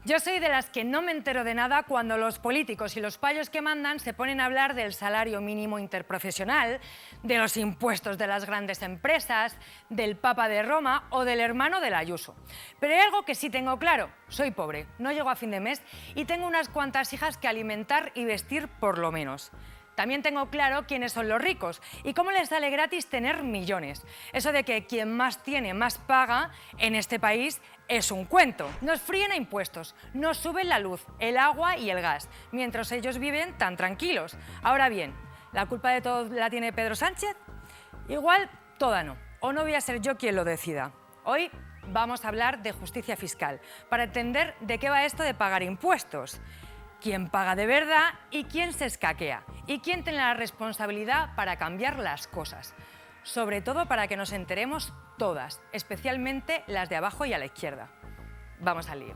Yo soy de las que no me entero de nada cuando los políticos y los payos que mandan se ponen a hablar del salario mínimo interprofesional, de los impuestos de las grandes empresas, del Papa de Roma o del hermano del Ayuso. Pero hay algo que sí tengo claro: soy pobre, no llego a fin de mes y tengo unas cuantas hijas que alimentar y vestir por lo menos. También tengo claro quiénes son los ricos y cómo les sale gratis tener millones. Eso de que quien más tiene más paga en este país es un cuento. Nos fríen a impuestos, nos suben la luz, el agua y el gas, mientras ellos viven tan tranquilos. Ahora bien, ¿la culpa de todo la tiene Pedro Sánchez? Igual toda no, o no voy a ser yo quien lo decida. Hoy vamos a hablar de justicia fiscal, para entender de qué va esto de pagar impuestos. ¿Quién paga de verdad y quién se escaquea? ¿Y quién tiene la responsabilidad para cambiar las cosas? Sobre todo para que nos enteremos todas, especialmente las de abajo y a la izquierda. Vamos al lío.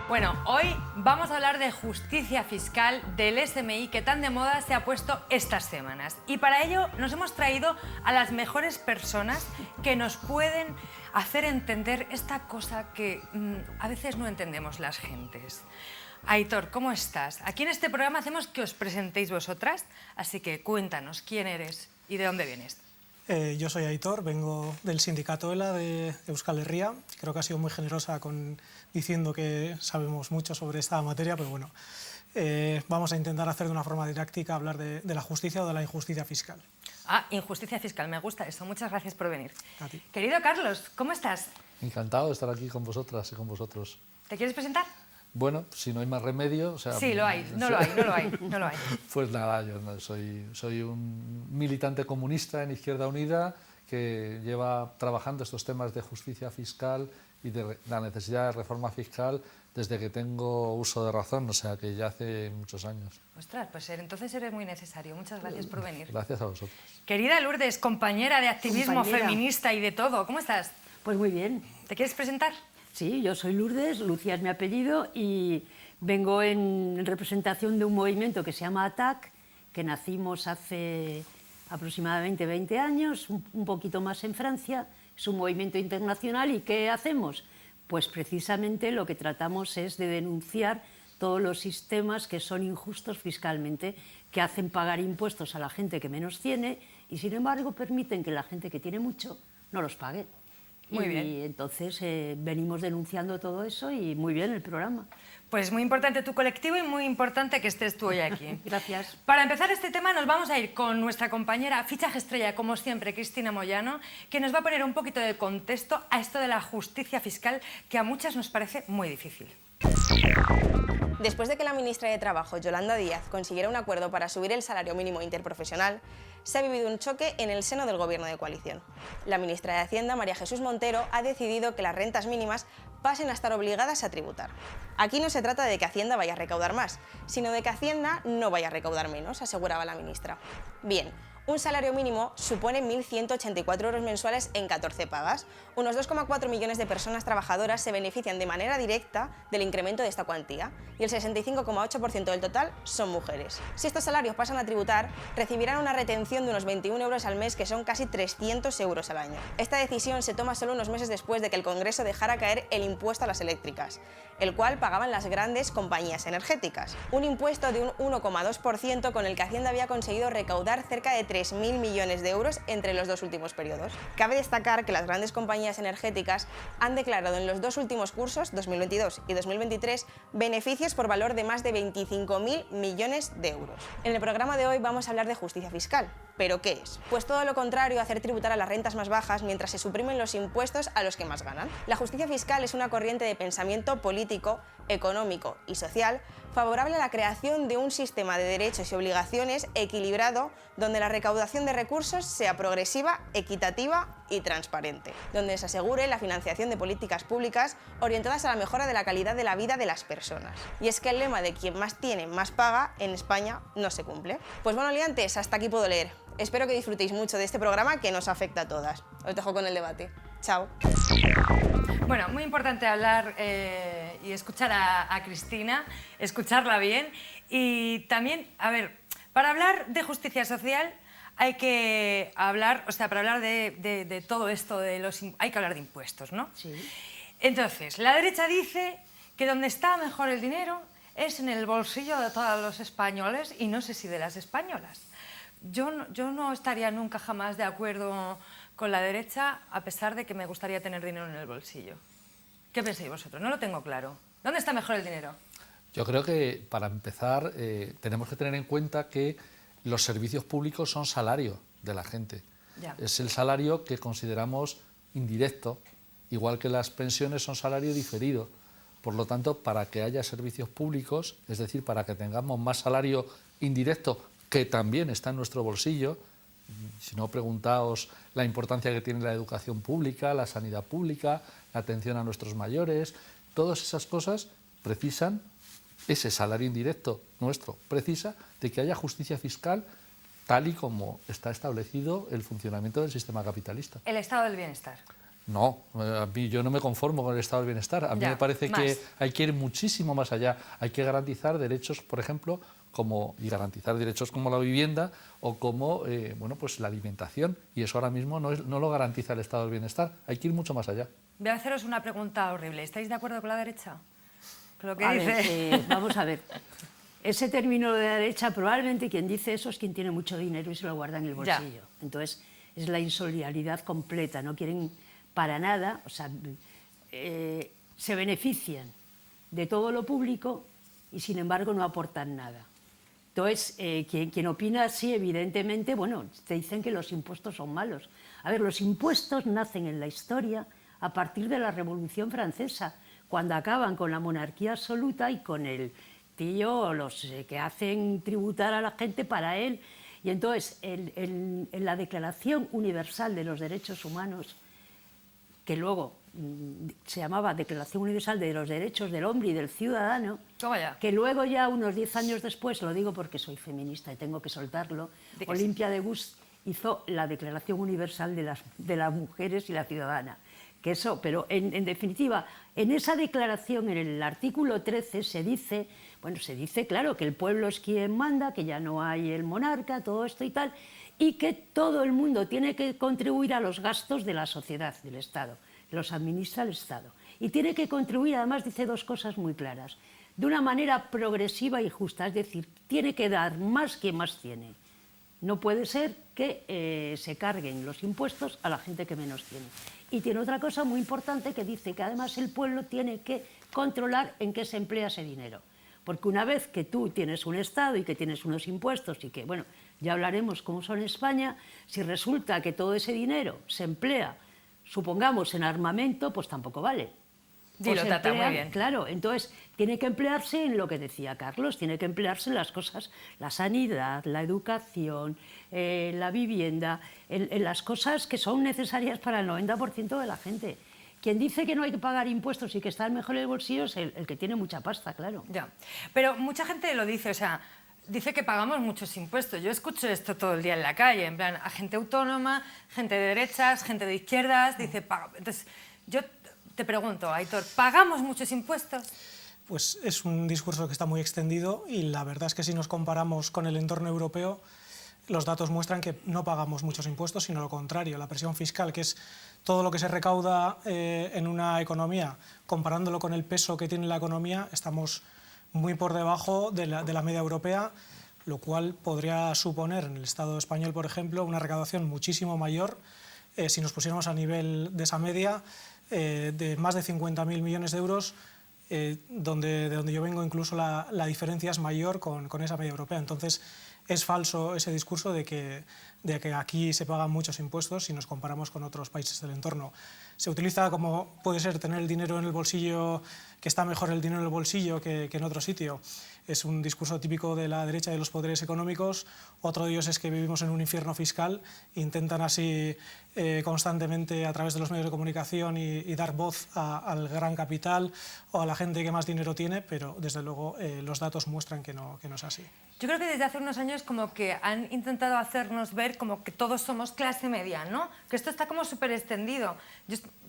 Bueno, hoy vamos a hablar de justicia fiscal, del SMI que tan de moda se ha puesto estas semanas. Y para ello nos hemos traído a las mejores personas que nos pueden hacer entender esta cosa que a veces no entendemos las gentes. Aitor, ¿cómo estás? Aquí en este programa hacemos que os presentéis vosotras, así que cuéntanos quién eres y de dónde vienes. Yo soy Aitor, vengo del sindicato ELA de Euskal Herria. Creo que ha sido muy generosa diciendo que sabemos mucho sobre esta materia, pero bueno, vamos a intentar hacer de una forma didáctica hablar de la justicia o de la injusticia fiscal. Ah, injusticia fiscal, me gusta eso. Muchas gracias por venir. A ti. Querido Carlos, ¿cómo estás? Encantado de estar aquí con vosotras y con vosotros. ¿Te quieres presentar? Bueno, si no hay más remedio... O sea, sí, lo hay, no lo hay. Pues nada, yo soy un militante comunista en Izquierda Unida que lleva trabajando estos temas de justicia fiscal y de la necesidad de reforma fiscal desde que tengo uso de razón, o sea que ya hace muchos años. Ostras, pues entonces eres muy necesario. Muchas gracias por venir. Gracias a vosotros. Querida Lourdes, compañera de activismo feminista y de todo, ¿cómo estás? Pues muy bien. ¿Te quieres presentar? Sí, yo soy Lourdes, Lucía es mi apellido y vengo en representación de un movimiento que se llama ATTAC, que nacimos hace aproximadamente 20 años, un poquito más en Francia. Es un movimiento internacional y ¿qué hacemos? Pues precisamente lo que tratamos es de denunciar todos los sistemas que son injustos fiscalmente, que hacen pagar impuestos a la gente que menos tiene y sin embargo permiten que la gente que tiene mucho no los pague. Muy bien. Y entonces venimos denunciando todo eso y muy bien el programa. Pues muy importante tu colectivo y muy importante que estés tú hoy aquí. Gracias. Para empezar este tema nos vamos a ir con nuestra compañera fichaje estrella, como siempre, Cristina Moyano, que nos va a poner un poquito de contexto a esto de la justicia fiscal que a muchas nos parece muy difícil. Después de que la ministra de Trabajo, Yolanda Díaz, consiguiera un acuerdo para subir el salario mínimo interprofesional, se ha vivido un choque en el seno del gobierno de coalición. La ministra de Hacienda, María Jesús Montero, ha decidido que las rentas mínimas pasen a estar obligadas a tributar. Aquí no se trata de que Hacienda vaya a recaudar más, sino de que Hacienda no vaya a recaudar menos, aseguraba la ministra. Bien, un salario mínimo supone 1.184 euros mensuales en 14 pagas. Unos 2,4 millones de personas trabajadoras se benefician de manera directa del incremento de esta cuantía y el 65,8% del total son mujeres. Si estos salarios pasan a tributar, recibirán una retención de unos 21 euros al mes, que son casi 300 euros al año. Esta decisión se toma solo unos meses después de que el Congreso dejara caer el impuesto a las eléctricas, el cual pagaban las grandes compañías energéticas. Un impuesto de un 1,2% con el que Hacienda había conseguido recaudar cerca de 3.000 millones de euros entre los dos últimos periodos. Cabe destacar que las grandes compañías energéticas han declarado en los dos últimos cursos, 2022 y 2023, beneficios por valor de más de 25.000 millones de euros. En el programa de hoy vamos a hablar de justicia fiscal. ¿Pero qué es? Pues todo lo contrario a hacer tributar a las rentas más bajas mientras se suprimen los impuestos a los que más ganan. La justicia fiscal es una corriente de pensamiento político, económico y social favorable a la creación de un sistema de derechos y obligaciones equilibrado, donde la recaudación de recursos sea progresiva, equitativa y transparente, donde se asegure la financiación de políticas públicas orientadas a la mejora de la calidad de la vida de las personas. Y es que el lema de quien más tiene, más paga, en España no se cumple. Pues bueno, liantes, hasta aquí puedo leer. Espero que disfrutéis mucho de este programa que nos afecta a todas. Os dejo con el debate. Chao. Bueno, muy importante hablar y escuchar a Cristina, escucharla bien. Y también, a ver, para hablar de justicia social hay que hablar, o sea, para hablar de todo esto, hay que hablar de impuestos, ¿no? Sí. Entonces, la derecha dice que donde está mejor el dinero es en el bolsillo de todos los españoles y no sé si de las españolas. Yo no estaría nunca jamás de acuerdo con la derecha, a pesar de que me gustaría tener dinero en el bolsillo. ¿Qué pensáis vosotros? No lo tengo claro. ¿Dónde está mejor el dinero? Yo creo que, para empezar, tenemos que tener en cuenta que los servicios públicos son salario de la gente. Ya. Es el salario que consideramos indirecto, igual que las pensiones son salario diferido. Por lo tanto, para que haya servicios públicos, es decir, para que tengamos más salario indirecto, que también está en nuestro bolsillo, si no, preguntaos la importancia que tiene la educación pública, la sanidad pública, la atención a nuestros mayores, todas esas cosas precisan, ese salario indirecto nuestro precisa de que haya justicia fiscal tal y como está establecido el funcionamiento del sistema capitalista. El estado del bienestar. No, yo no me conformo con el estado del bienestar. A mí me parece que hay que ir muchísimo más allá. Hay que garantizar derechos, por ejemplo, y garantizar derechos como la vivienda o como bueno, pues la alimentación. Y eso ahora mismo no lo garantiza el estado del bienestar. Hay que ir mucho más allá. Voy a haceros una pregunta horrible. ¿Estáis de acuerdo con la derecha? Con lo que A dice. ver, vamos a ver. Ese término de la derecha, probablemente quien dice eso es quien tiene mucho dinero y se lo guarda en el bolsillo. Entonces, es la insolidaridad completa. No quieren para nada, o sea, se benefician de todo lo público y sin embargo no aportan nada. Entonces, quien opina así, evidentemente, bueno, te dicen que los impuestos son malos. A ver, los impuestos nacen en la historia a partir de la Revolución Francesa, cuando acaban con la monarquía absoluta y con el tío, los que hacen tributar a la gente para él. Y entonces, en la Declaración Universal de los Derechos Humanos, que luego se llamaba Declaración Universal de los Derechos del Hombre y del Ciudadano, que luego ya unos 10 años después, lo digo porque soy feminista y tengo que soltarlo, Olimpia de Gust hizo la Declaración Universal de las Mujeres y la Ciudadana. Que eso, pero en definitiva, en esa declaración, en el artículo 13, se dice, claro, que el pueblo es quien manda, que ya no hay el monarca, todo esto y tal, y que todo el mundo tiene que contribuir a los gastos de la sociedad, del Estado. Los administra el Estado. Y tiene que contribuir, además, dice dos cosas muy claras, de una manera progresiva y justa, es decir, tiene que dar más que más tiene. No puede ser que se carguen los impuestos a la gente que menos tiene. Y tiene otra cosa muy importante que dice que además el pueblo tiene que controlar en qué se emplea ese dinero. Porque una vez que tú tienes un Estado y que tienes unos impuestos y que, bueno, ya hablaremos cómo son en España, si resulta que todo ese dinero se emplea, supongamos, en armamento, pues tampoco vale. Dilo, Tata, muy bien. Claro, entonces tiene que emplearse en lo que decía Carlos, tiene que emplearse en las cosas, la sanidad, la educación, la vivienda, en las cosas que son necesarias para el 90% de la gente. Quien dice que no hay que pagar impuestos y que está mejor en el bolsillo es el que tiene mucha pasta, claro. Ya, pero mucha gente lo dice, o sea, dice que pagamos muchos impuestos. Yo escucho esto todo el día en la calle, en plan, a gente autónoma, gente de derechas, gente de izquierdas, dice, paga. Entonces, yo te pregunto, Aitor, ¿pagamos muchos impuestos? Pues es un discurso que está muy extendido y la verdad es que si nos comparamos con el entorno europeo, los datos muestran que no pagamos muchos impuestos, sino lo contrario. La presión fiscal, que es todo lo que se recauda en una economía, comparándolo con el peso que tiene la economía, estamos muy por debajo de la media europea, lo cual podría suponer en el Estado español, por ejemplo, una recaudación muchísimo mayor si nos pusiéramos a nivel de esa media, de más de 50.000 millones de euros, de donde yo vengo incluso la diferencia es mayor con esa media europea. Entonces es falso ese discurso de que aquí se pagan muchos impuestos si nos comparamos con otros países del entorno. Se utiliza como puede ser tener el dinero en el bolsillo, que está mejor el dinero en el bolsillo que en otro sitio. Es un discurso típico de la derecha y de los poderes económicos. Otro de ellos es que vivimos en un infierno fiscal. Intentan así constantemente a través de los medios de comunicación y dar voz al gran capital o a la gente que más dinero tiene, pero desde luego los datos muestran que no es así. Yo creo que desde hace unos años años como que han intentado hacernos ver como que todos somos clase media, ¿no? Que esto está como súper extendido.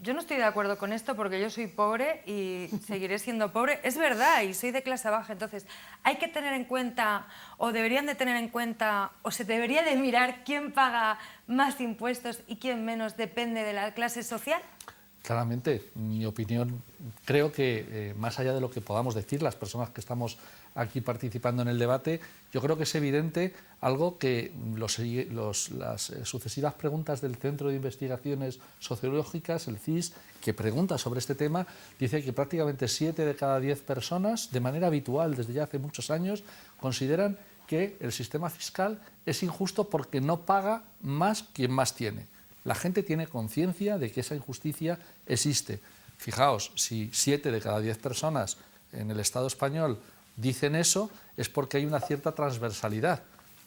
Yo no estoy de acuerdo con esto porque yo soy pobre y seguiré siendo pobre. Es verdad, y soy de clase baja. Entonces, hay que tener en cuenta, o deberían de tener en cuenta, o se debería de mirar quién paga más impuestos y quién menos, depende de la clase social. Claramente, en mi opinión, creo que más allá de lo que podamos decir las personas que estamos aquí participando en el debate, yo creo que es evidente algo que las sucesivas preguntas del Centro de Investigaciones Sociológicas, el CIS, que pregunta sobre este tema, dice que prácticamente 7 de cada 10 personas, de manera habitual desde ya hace muchos años, consideran que el sistema fiscal es injusto porque no paga más quien más tiene. La gente tiene conciencia de que esa injusticia existe. Fijaos, si 7 de cada 10 personas en el Estado español dicen eso, es porque hay una cierta transversalidad.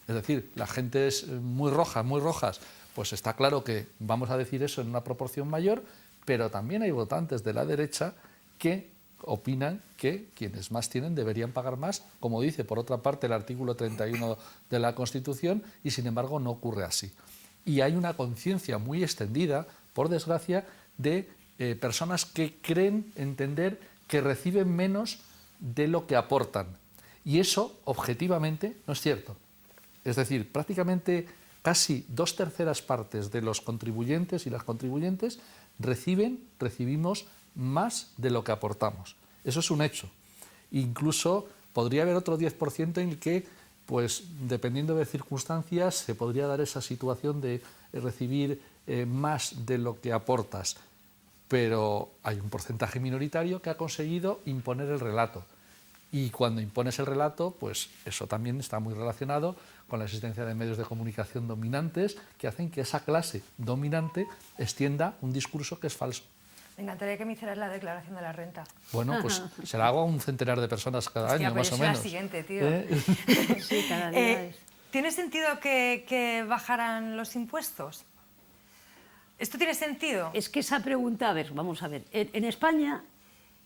Es decir, la gente es muy roja, muy rojas, pues está claro que vamos a decir eso en una proporción mayor, pero también hay votantes de la derecha que opinan que quienes más tienen deberían pagar más, como dice por otra parte el artículo 31 de la Constitución, y sin embargo no ocurre así. Y hay una conciencia muy extendida, por desgracia, de personas que creen entender que reciben menos de lo que aportan. Y eso, objetivamente, no es cierto. Es decir, prácticamente casi 2/3 partes de los contribuyentes y las contribuyentes recibimos más de lo que aportamos. Eso es un hecho. Incluso podría haber otro 10% en el que, pues dependiendo de circunstancias, se podría dar esa situación de recibir más de lo que aportas. Pero hay un porcentaje minoritario que ha conseguido imponer el relato. Y cuando impones el relato, pues eso también está muy relacionado con la existencia de medios de comunicación dominantes que hacen que esa clase dominante extienda un discurso que es falso. Me encantaría que me hicieras la declaración de la renta. Bueno, pues se la hago a un centenar de personas cada Hostia, año, pues más o yo soy menos. la siguiente, tío. Sí, cada día es. ¿Tiene sentido que bajaran los impuestos? ¿Esto tiene sentido? Es que esa pregunta, a ver, vamos a ver. En España,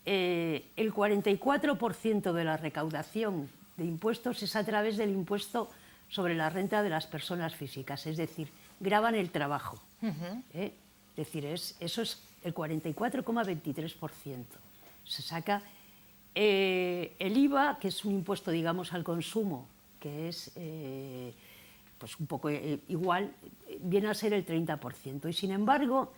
el 44% de la recaudación de impuestos es a través del impuesto sobre la renta de las personas físicas, es decir, gravan el trabajo. Es decir, eso es el 44,23%. Se saca el IVA, que es un impuesto, digamos, al consumo, que es pues un poco igual, viene a ser el 30%. Y sin embargo,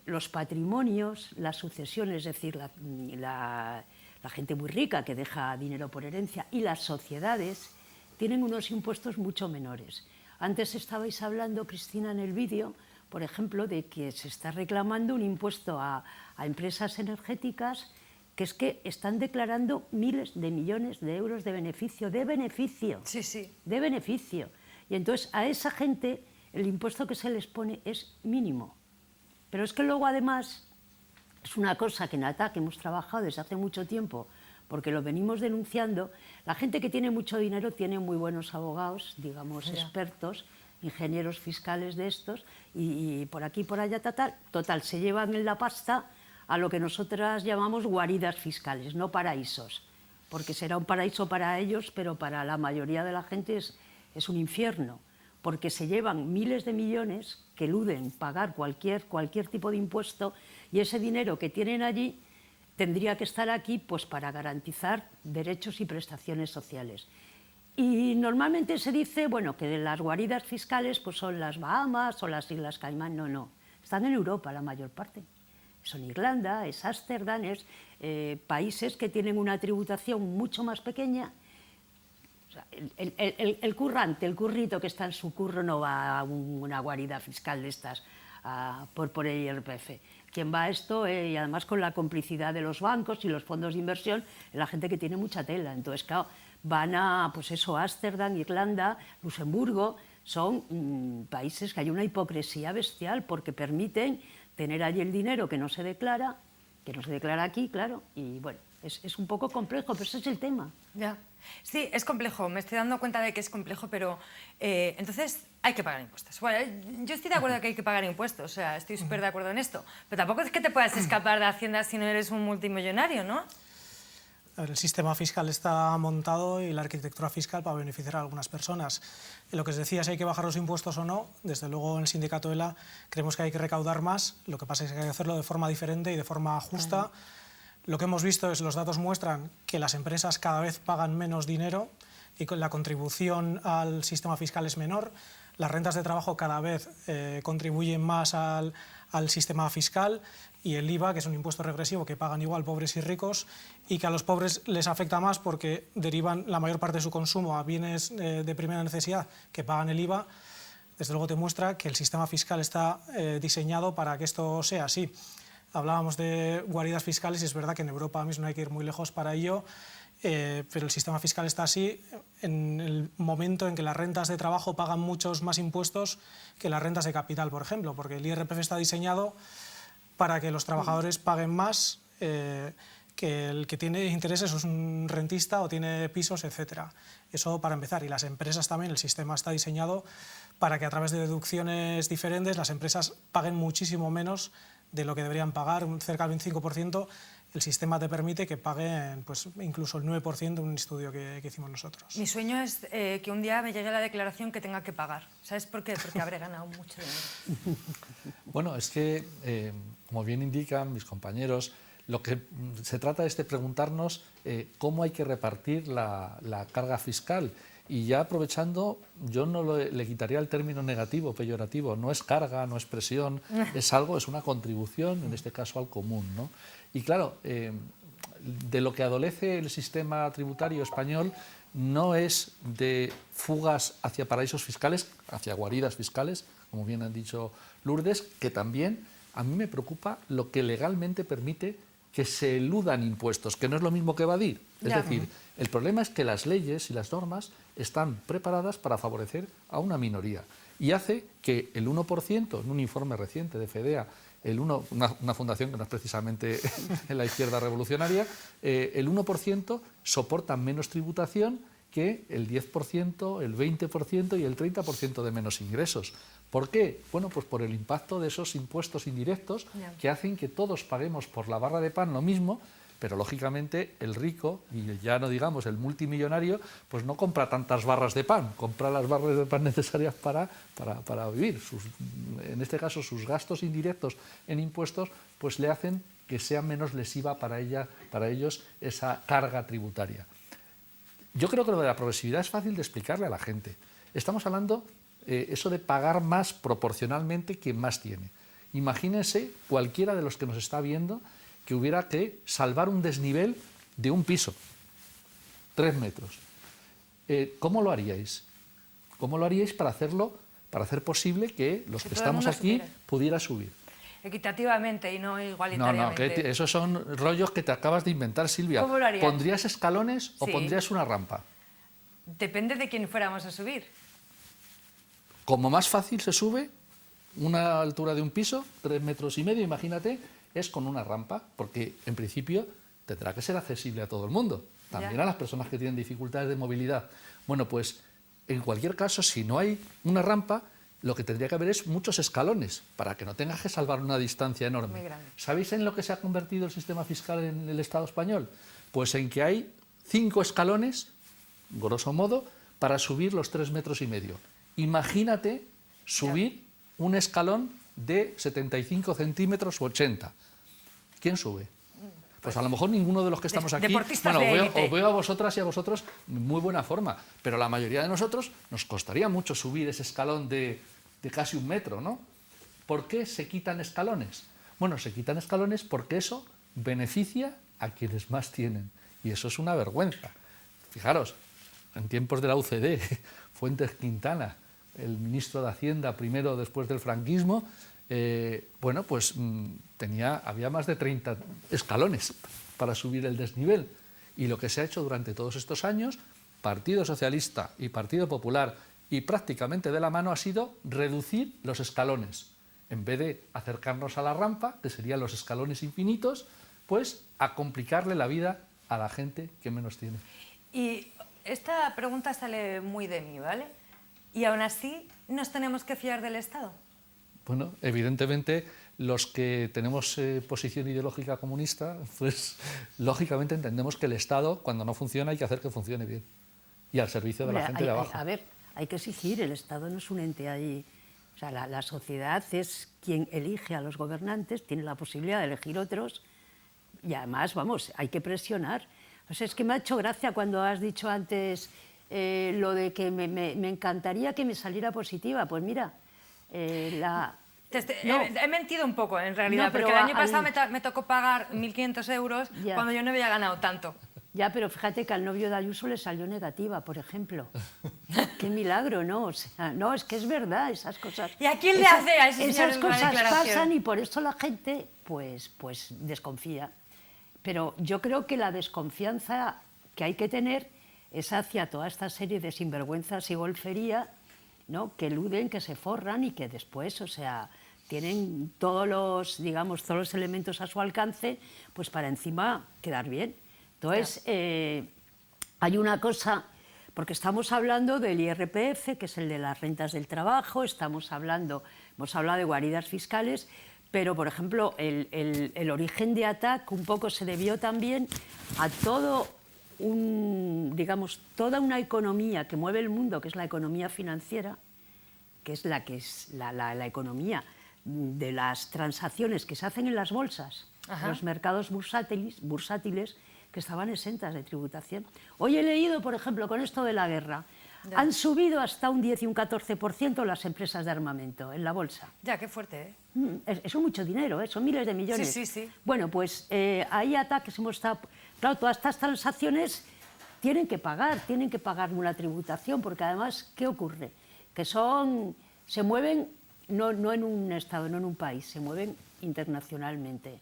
los patrimonios, las sucesiones, es decir, la gente muy rica que deja dinero por herencia, y las sociedades tienen unos impuestos mucho menores. Antes estabais hablando, Cristina, en el vídeo, por ejemplo, de que se está reclamando un impuesto a empresas energéticas que es que están declarando miles de millones de euros de beneficio, Sí, sí. de beneficio. Y entonces a esa gente el impuesto que se les pone es mínimo. Pero es que luego además es una cosa que en ATAC hemos trabajado desde hace mucho tiempo, porque lo venimos denunciando. La gente que tiene mucho dinero tiene muy buenos abogados, digamos, expertos, ingenieros fiscales de estos, y por aquí y por allá, total, se llevan en la pasta a lo que nosotras llamamos guaridas fiscales, no paraísos, porque será un paraíso para ellos, pero para la mayoría de la gente es un infierno, porque se llevan miles de millones que eluden pagar cualquier tipo de impuesto, y ese dinero que tienen allí tendría que estar aquí pues, para garantizar derechos y prestaciones sociales. Y normalmente se dice, bueno, que de las guaridas fiscales pues son las Bahamas o las Islas Caimán. No, están en Europa la mayor parte. Son Irlanda, es Ámsterdam, es países que tienen una tributación mucho más pequeña. O sea, el currante, el currito que está en su curro no va a una guarida fiscal de estas por el IRPF. Quien va a esto, y además con la complicidad de los bancos y los fondos de inversión, es la gente que tiene mucha tela. Entonces, claro, van a, pues eso, Ámsterdam, Irlanda, Luxemburgo, son países que hay una hipocresía bestial porque permiten tener allí el dinero que no se declara aquí, claro, y bueno, es un poco complejo, pero ese es el tema. Ya. Sí, es complejo, me estoy dando cuenta de que es complejo, pero entonces hay que pagar impuestos. Bueno, yo estoy de acuerdo que hay que pagar impuestos, o sea, estoy súper de acuerdo en esto, pero tampoco es que te puedas escapar de Hacienda si no eres un multimillonario, ¿no? A ver, el sistema fiscal está montado y la arquitectura fiscal para beneficiar a algunas personas. Lo que os decía, si hay que bajar los impuestos o no, desde luego en el sindicato ELA creemos que hay que recaudar más, lo que pasa es que hay que hacerlo de forma diferente y de forma justa. Lo que hemos visto es, los datos muestran que las empresas cada vez pagan menos dinero y la contribución al sistema fiscal es menor. Las rentas de trabajo cada vez contribuyen más al sistema fiscal, y el IVA, que es un impuesto regresivo que pagan igual pobres y ricos, y que a los pobres les afecta más porque derivan la mayor parte de su consumo a bienes de primera necesidad que pagan el IVA. Desde luego te muestra que el sistema fiscal está diseñado para que esto sea así. Hablábamos de guaridas fiscales y es verdad que en Europa mismo no hay que ir muy lejos para ello, pero el sistema fiscal está así en el momento en que las rentas de trabajo pagan muchos más impuestos que las rentas de capital, por ejemplo, porque el IRPF está diseñado para que los trabajadores paguen más que el que tiene intereses o es un rentista o tiene pisos, etc. Eso para empezar. Y las empresas también, el sistema está diseñado para que a través de deducciones diferentes las empresas paguen muchísimo menos de lo que deberían pagar, cerca del 25%. El sistema te permite que paguen pues, incluso el 9% en un estudio que hicimos nosotros. Mi sueño es que un día me llegue la declaración que tenga que pagar. ¿Sabes por qué? Porque habré ganado mucho dinero. Bueno, es que, como bien indican mis compañeros, lo que se trata es de preguntarnos cómo hay que repartir la carga fiscal. Y ya aprovechando, yo no le quitaría el término negativo, peyorativo. No es carga, no es presión, es algo, es una contribución, en este caso al común, ¿no? Y claro, de lo que adolece el sistema tributario español no es de fugas hacia paraísos fiscales, hacia guaridas fiscales, como bien han dicho Lourdes, que también a mí me preocupa lo que legalmente permite que se eludan impuestos, que no es lo mismo que evadir. Es decir, el problema es que las leyes y las normas están preparadas para favorecer a una minoría y hace que el 1%, en un informe reciente de FEDEA, una fundación que no es precisamente en la izquierda revolucionaria, el 1% soporta menos tributación que el 10%, el 20% y el 30% de menos ingresos. ¿Por qué? Bueno, pues por el impacto de esos impuestos indirectos que hacen que todos paguemos por la barra de pan lo mismo, pero lógicamente el rico, y ya no digamos el multimillonario, pues no compra tantas barras de pan, compra las barras de pan necesarias para vivir. En este caso, sus gastos indirectos en impuestos pues le hacen que sea menos lesiva para ellos esa carga tributaria. Yo creo que lo de la progresividad es fácil de explicarle a la gente. Estamos hablando eso de pagar más proporcionalmente quien más tiene. Imagínense cualquiera de los que nos está viendo que hubiera que salvar un desnivel de un piso, 3 metros. ¿Cómo lo haríais? ¿Cómo lo haríais para hacer posible que los que estamos aquí pudiera subir? Equitativamente y no igualitariamente. No, esos son rollos que te acabas de inventar, Silvia. ¿Cómo lo harías? ¿Pondrías escalones o pondrías una rampa? Depende de quién fuéramos a subir. Como más fácil se sube, una altura de un piso, 3,5 metros, imagínate, es con una rampa, porque en principio tendrá que ser accesible a todo el mundo, también a las personas que tienen dificultades de movilidad. Bueno, pues en cualquier caso, si no hay una rampa, lo que tendría que haber es muchos escalones, para que no tengas que salvar una distancia enorme. ¿Sabéis en lo que se ha convertido el sistema fiscal en el Estado español? Pues en que hay 5 escalones, grosso modo, para subir los 3,5 metros. Imagínate subir un escalón de 75 centímetros o 80. ¿Quién sube? Pues a lo mejor ninguno de los que estamos aquí. Bueno, os veo a vosotras y a vosotros en muy buena forma, pero la mayoría de nosotros nos costaría mucho subir ese escalón de casi 1 metro, ¿no? ¿Por qué se quitan escalones? Bueno, se quitan escalones porque eso beneficia a quienes más tienen, y eso es una vergüenza. Fijaros, en tiempos de la UCD, Fuentes Quintana, el ministro de Hacienda primero después del franquismo, bueno, pues había más de 30 escalones para subir el desnivel. Y lo que se ha hecho durante todos estos años, Partido Socialista y Partido Popular, y prácticamente de la mano, ha sido reducir los escalones. En vez de acercarnos a la rampa, que serían los escalones infinitos, pues a complicarle la vida a la gente que menos tiene. Y esta pregunta sale muy de mí, ¿vale? Y aún así, ¿nos tenemos que fiar del Estado? Bueno, evidentemente los que tenemos posición ideológica comunista, pues lógicamente entendemos que el Estado, cuando no funciona, hay que hacer que funcione bien y al servicio de la gente de abajo. A ver, hay que exigir, el Estado no es un ente ahí. O sea, la sociedad es quien elige a los gobernantes, tiene la posibilidad de elegir otros y además, vamos, hay que presionar. O sea, es que me ha hecho gracia cuando has dicho antes lo de que me encantaría que me saliera positiva. Pues mira, He mentido un poco, en realidad, No, pero porque el año pasado me tocó pagar 1.500 euros Ya. cuando yo no había ganado tanto. Ya, pero fíjate que al novio de Ayuso le salió negativa, por ejemplo. Qué milagro, ¿no? O sea, no, es que es verdad, esas cosas. ¿Y a quién le hace a ese señor Esas una cosas declaración? pasan y por eso la gente, pues desconfía. Pero yo creo que la desconfianza que hay que tener es hacia toda esta serie de sinvergüenzas y golfería, ¿no? Que eluden, que se forran y que después, o sea, tienen todos los, digamos, todos los elementos a su alcance, pues para encima quedar bien. Entonces, hay una cosa, porque estamos hablando del IRPF, que es el de las rentas del trabajo, hemos hablado de guaridas fiscales, pero, por ejemplo, el origen de ATAC un poco se debió también a toda una economía que mueve el mundo, que es la economía financiera, que es la economía de las transacciones que se hacen en las bolsas, en los mercados bursátiles, que estaban exentas de tributación. Hoy he leído, por ejemplo, con esto de la guerra, han subido hasta un 10 y un 14% las empresas de armamento en la bolsa. Ya, qué fuerte, ¿Eh? Eso es mucho dinero, son miles de millones. Sí. Bueno, pues hay ataques, claro, todas estas transacciones tienen que pagar una tributación, porque además, ¿qué ocurre? Que se mueven no en un Estado, no en un país, se mueven internacionalmente.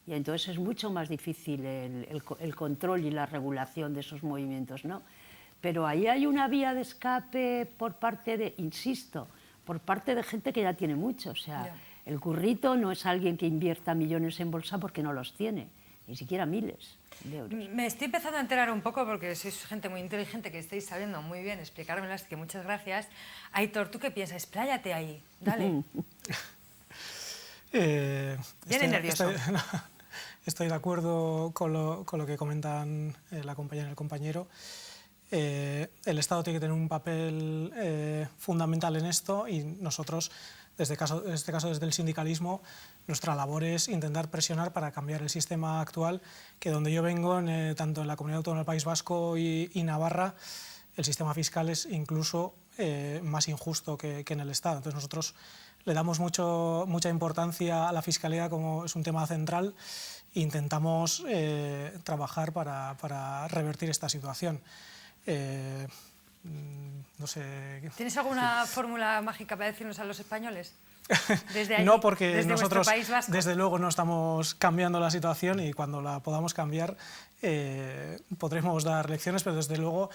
Y entonces es mucho más difícil el control y la regulación de esos movimientos, ¿no? Pero ahí hay una vía de escape por parte de gente que ya tiene mucho. O sea, el currito no es alguien que invierta millones en bolsa porque no los tiene, ni siquiera miles de euros. Me estoy empezando a enterar un poco, porque sois gente muy inteligente, que estáis sabiendo muy bien explicármelo, así que muchas gracias. Aitor, ¿tú qué piensas? Expláyate ahí, dale. Viene nervioso. Estoy de acuerdo con lo que comentan la compañera y el compañero. El Estado tiene que tener un papel fundamental en esto y nosotros, en este caso desde el sindicalismo, nuestra labor es intentar presionar para cambiar el sistema actual, que donde yo vengo, tanto en la Comunidad Autónoma del País Vasco y Navarra, el sistema fiscal es incluso más injusto que en el Estado. Entonces nosotros le damos mucha importancia a la fiscalidad como es un tema central e intentamos trabajar para revertir esta situación. No sé. ¿Tienes alguna fórmula mágica para decirnos a los españoles? Desde allí, no, porque desde nosotros País Vasco. desde luego no estamos cambiando la situación y cuando la podamos cambiar podremos dar lecciones, pero desde luego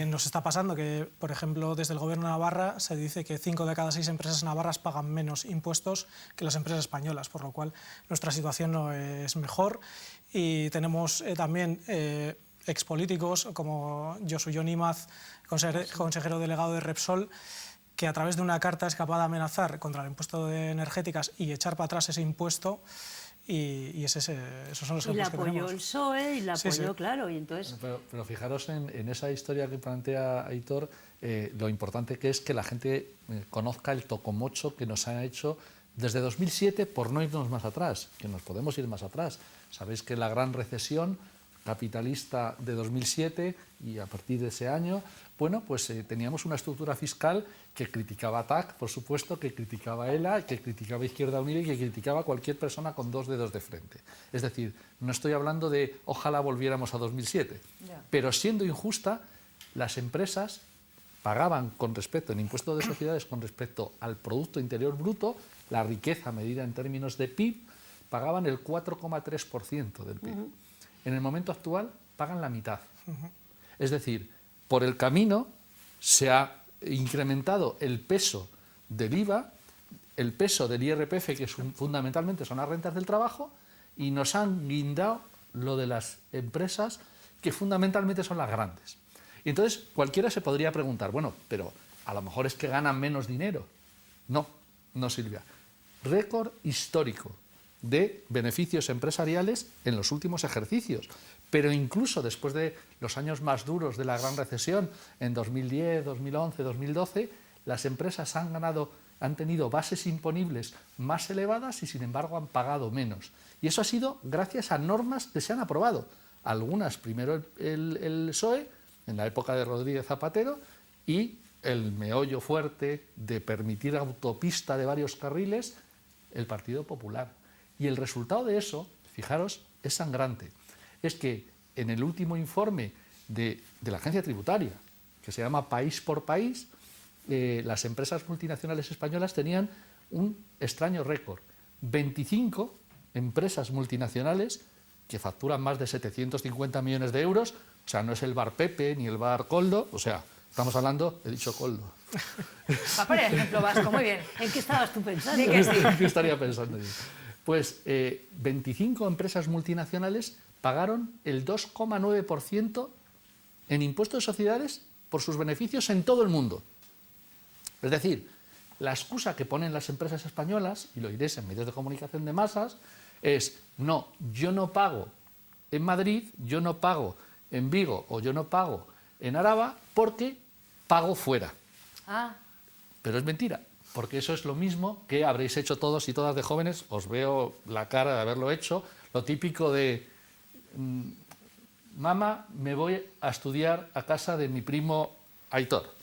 nos está pasando que, por ejemplo, desde el Gobierno de Navarra se dice que 5 de cada 6 empresas navarras pagan menos impuestos que las empresas españolas, por lo cual nuestra situación no es mejor. Y tenemos también expolíticos como Josu Jon Imaz, consejero delegado de Repsol, que a través de una carta es capaz de amenazar contra el impuesto de energéticas y echar para atrás ese impuesto, y esos son los ejemplos que tenemos. Y la apoyó el PSOE, y la apoyó, sí. Claro, y entonces... Pero fijaros en esa historia que plantea Aitor, lo importante que es que la gente conozca el tocomocho que nos ha hecho desde 2007, por no irnos más atrás, que nos podemos ir más atrás. Sabéis que la gran recesión capitalista de 2007 y a partir de ese año, bueno, pues teníamos una estructura fiscal que criticaba a TAC, por supuesto, que criticaba a ELA, que criticaba a Izquierda Unida y que criticaba a cualquier persona con 2 dedos de frente. Es decir, no estoy hablando de ojalá volviéramos a 2007, pero siendo injusta, las empresas pagaban con respecto, en impuesto de sociedades, con respecto al Producto Interior Bruto, la riqueza medida en términos de PIB, pagaban el 4,3% del PIB. En el momento actual pagan la mitad. Es decir, por el camino se ha incrementado el peso del IVA, el peso del IRPF, que fundamentalmente son las rentas del trabajo, y nos han guindado lo de las empresas, que fundamentalmente son las grandes. Y entonces cualquiera se podría preguntar, bueno, pero a lo mejor es que ganan menos dinero. No, Silvia. récord histórico de beneficios empresariales en los últimos ejercicios. Pero incluso después de los años más duros de la gran recesión, en 2010, 2011, 2012, las empresas han tenido bases imponibles más elevadas y sin embargo han pagado menos. Y eso ha sido gracias a normas que se han aprobado. Algunas primero el PSOE, en la época de Rodríguez Zapatero, y el meollo fuerte de permitir autopista de varios carriles, el Partido Popular. Y el resultado de eso, fijaros, es sangrante. Es que en el último informe de la agencia tributaria, que se llama País por País, las empresas multinacionales españolas tenían un extraño récord. 25 empresas multinacionales que facturan más de 750 millones de euros, o sea, no es el bar Pepe ni el bar Coldo, o sea, estamos hablando, he dicho Coldo. Va a poner ejemplo vasco, muy bien. ¿En qué estabas tú pensando? Di que sí. ¿Qué estaría pensando yo? Pues 25 empresas multinacionales pagaron el 2,9% en impuestos de sociedades por sus beneficios en todo el mundo. Es decir, la excusa que ponen las empresas españolas, y lo iréis en medios de comunicación de masas, es, no, yo no pago en Madrid, yo no pago en Vigo o yo no pago en Araba porque pago fuera. Ah, Pero es mentira, porque eso es lo mismo que habréis hecho todos y todas de jóvenes, os veo la cara de haberlo hecho, lo típico de, mamá, me voy a estudiar a casa de mi primo Aitor.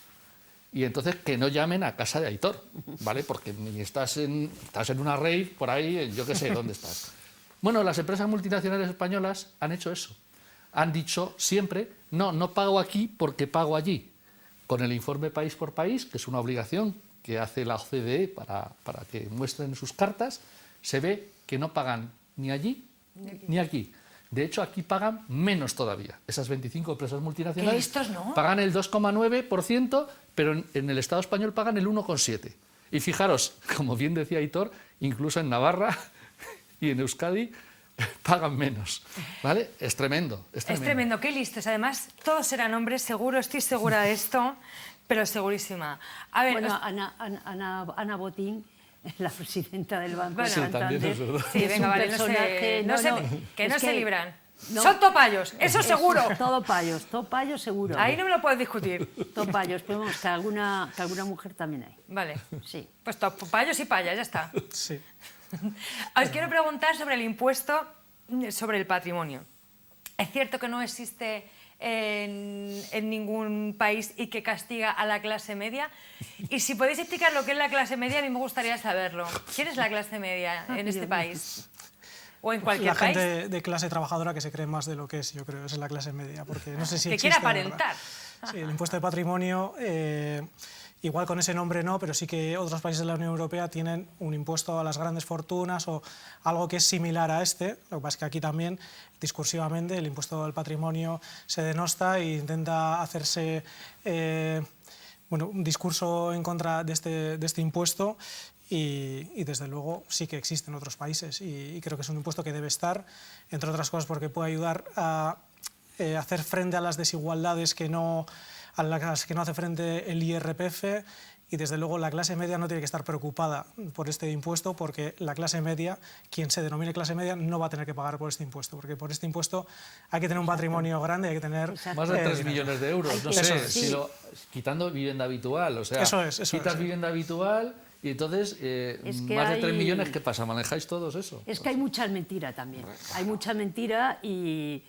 Y entonces que no llamen a casa de Aitor, ¿vale? Porque ni estás en una rave por ahí, yo qué sé dónde estás. Bueno, las empresas multinacionales españolas han hecho eso. Han dicho siempre, no, no pago aquí porque pago allí. Con el informe País por País, que es una obligación que hace la OCDE para que muestren sus cartas, se ve que no pagan ni allí ni aquí. De hecho, aquí pagan menos todavía. Esas 25 empresas multinacionales listos, ¿no? pagan el 2,9%, pero en el Estado español pagan el 1,7%. Y fijaros, como bien decía Aitor, incluso en Navarra y en Euskadi pagan menos, ¿vale? Es tremendo, es tremendo. es tremendo, qué listos. Además, todos eran hombres, seguro, estoy segura de esto, pero segurísima. A ver, Bueno, Ana Botín, la presidenta del Banco Bueno, de sí, también Santander, es verdad. sí, es venga, un vale, personaje... que no es se libran. no. Son topallos, eso seguro. Todo payos seguro. Ahí no me lo puedes discutir. Topayos, pero vamos, que alguna mujer también hay. Vale, Sí. pues topallos y payas, ya está. Sí. Os quiero preguntar sobre el impuesto sobre el patrimonio. ¿Es cierto que no existe en ningún país y que castiga a la clase media? Y si podéis explicar lo que es la clase media, a mí me gustaría saberlo. ¿Quién es la clase media en este país? ¿O en cualquier La país? gente de clase trabajadora que se cree más de lo que es, yo creo, esa es la clase media, porque no sé si Que existe, quiere de verdad. aparentar. Sí, el impuesto de patrimonio, igual con ese nombre no, pero sí que otros países de la Unión Europea tienen un impuesto a las grandes fortunas o algo que es similar a este. Lo que pasa es que aquí también, discursivamente, el impuesto al patrimonio se denosta e intenta hacerse un discurso en contra de este impuesto. Y desde luego sí que existe en otros países y creo que es un impuesto que debe estar, entre otras cosas porque puede ayudar a hacer frente a las desigualdades a las que no hace frente el IRPF, y desde luego la clase media no tiene que estar preocupada por este impuesto, porque la clase media, quien se denomine clase media, no va a tener que pagar por este impuesto, porque por este impuesto hay que tener un patrimonio grande, hay que tener... Más de 3 millones de euros, no Eso sé, es. quitando vivienda habitual, o sea, Eso es, quitas vivienda habitual y entonces que más de 3 hay- millones, ¿qué pasa? ¿Manejáis todos eso? Es que hay mucha mentira también. Hay mucha mentira y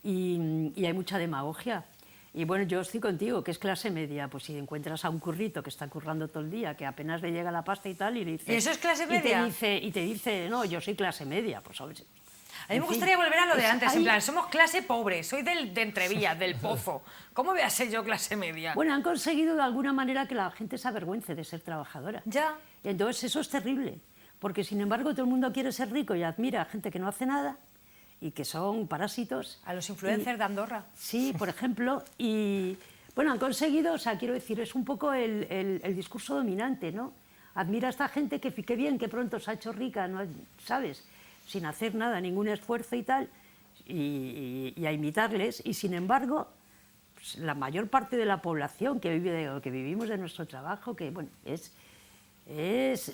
hay mucha demagogia. Y bueno, yo estoy contigo, que es clase media. Pues si encuentras a un currito que está currando todo el día, que apenas le llega la pasta y tal, y le dice... ¿Y eso es clase media? Y te dice, no, yo soy clase media. Pues, ¿sabes? A mí me En fin, gustaría volver a lo de antes, en hay- plan, somos clase pobre, soy de Entrevías, del Pozo. ¿Cómo voy a ser yo clase media? Bueno, han conseguido de alguna manera que la gente se avergüence de ser trabajadora. Ya. Y entonces eso es terrible, porque sin embargo todo el mundo quiere ser rico y admira a gente que no hace nada y que son parásitos. A los influencers de Andorra. Sí, por ejemplo, y bueno, han conseguido, o sea, quiero decir, es un poco el discurso dominante, ¿no? Admira a esta gente que qué bien, que pronto se ha hecho rica, ¿no? ¿Sabes? Sin hacer nada, ningún esfuerzo y tal, y a imitarles, y sin embargo, pues, la mayor parte de la población que vive que vivimos de nuestro trabajo, que bueno, es es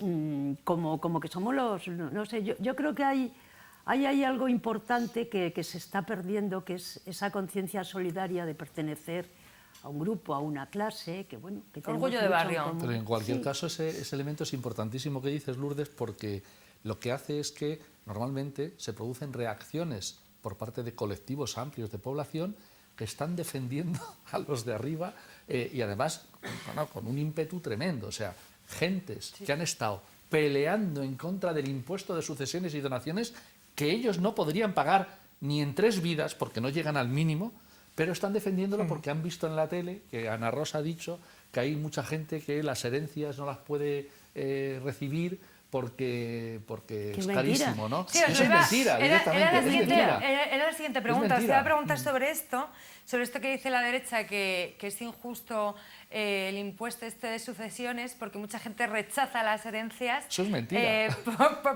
como que somos los... No sé, yo creo que hay algo importante que se está perdiendo, que es esa conciencia solidaria de pertenecer a un grupo, a una clase, que bueno... Que orgullo de barrio. Pero en cualquier caso ese elemento es importantísimo que dices, Lourdes, porque lo que hace es que normalmente se producen reacciones por parte de colectivos amplios de población que están defendiendo a los de arriba y además con un ímpetu tremendo. O sea, gentes que han estado peleando en contra del impuesto de sucesiones y donaciones que ellos no podrían pagar ni en 3 vidas porque no llegan al mínimo, pero están defendiéndolo porque han visto en la tele que Ana Rosa ha dicho que hay mucha gente que las herencias no las puede recibir porque es carísimo, ¿no? Sí, eso es mentira, directamente. Era la siguiente pregunta. Os iba a preguntar sobre esto que dice la derecha, que es injusto el impuesto este de sucesiones, porque mucha gente rechaza las herencias. Eso es mentira.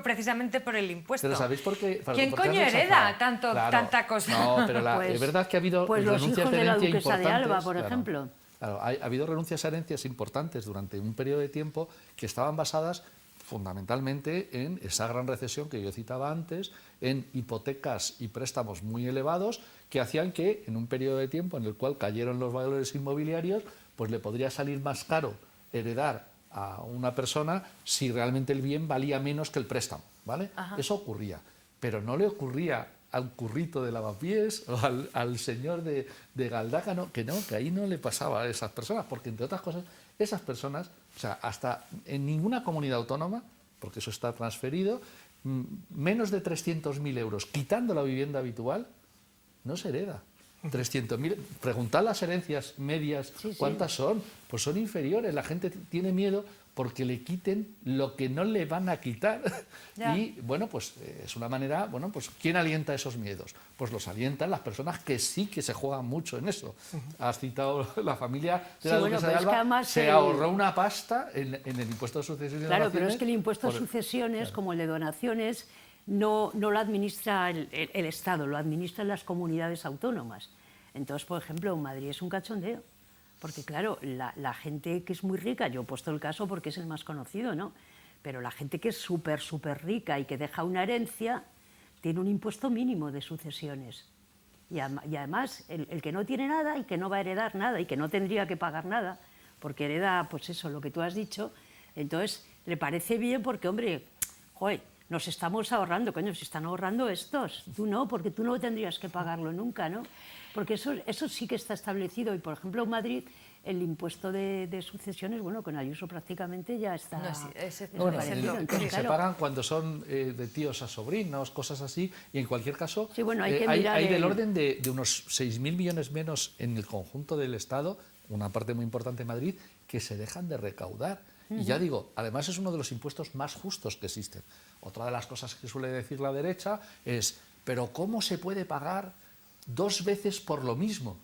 Precisamente por el impuesto. Pero ¿sabéis por qué? ¿Quién coño hereda tanta cosa? No, pero es verdad que ha habido renuncias de herencia importantes. Los hijos de la duquesa de Alba, por ejemplo. Claro, ha habido renuncias a herencias importantes durante un periodo de tiempo que estaban basadas fundamentalmente en esa gran recesión que yo citaba antes, en hipotecas y préstamos muy elevados que hacían que en un periodo de tiempo en el cual cayeron los valores inmobiliarios, pues le podría salir más caro heredar a una persona si realmente el bien valía menos que el préstamo, ¿vale? Eso ocurría, pero no le ocurría al currito de lavapiés o al señor de Galdácano, que ahí no le pasaba a esas personas, porque entre otras cosas, esas personas, o sea, hasta en ninguna comunidad autónoma, porque eso está transferido, menos de 300.000 euros, quitando la vivienda habitual, no se hereda. 300.000, preguntad las herencias medias, ¿cuántas son? Pues son inferiores, la gente tiene miedo porque le quiten lo que no le van a quitar. Y bueno, pues es una manera, bueno, pues ¿quién alienta esos miedos? Pues los alientan las personas que sí que se juegan mucho en eso. Has citado la familia de la duquesa de Alba, se ahorró una pasta en el impuesto de sucesiones. Claro, pero es que el impuesto de sucesiones, como el de donaciones, no lo administra el Estado, lo administran las comunidades autónomas. Entonces, por ejemplo, en Madrid es un cachondeo. Porque claro, la gente que es muy rica, yo he puesto el caso porque es el más conocido, ¿no? Pero la gente que es súper rica y que deja una herencia, tiene un impuesto mínimo de sucesiones. Y además, el que no tiene nada y que no va a heredar nada y que no tendría que pagar nada, porque hereda, pues eso, lo que tú has dicho, entonces le parece bien porque, hombre, joder, nos estamos ahorrando, coño, se están ahorrando estos. Tú no, porque tú no tendrías que pagarlo nunca, ¿no? Porque eso sí que está establecido. Y, por ejemplo, en Madrid, el impuesto de sucesiones, bueno, con Ayuso prácticamente ya está establecido. Se pagan cuando son de tíos a sobrinos, cosas así, y en cualquier caso sí, bueno, hay del orden de unos 6.000 millones menos en el conjunto del Estado, una parte muy importante en Madrid, que se dejan de recaudar. Y ya digo, además es uno de los impuestos más justos que existen. Otra de las cosas que suele decir la derecha es, pero ¿cómo se puede pagar 2 veces por lo mismo?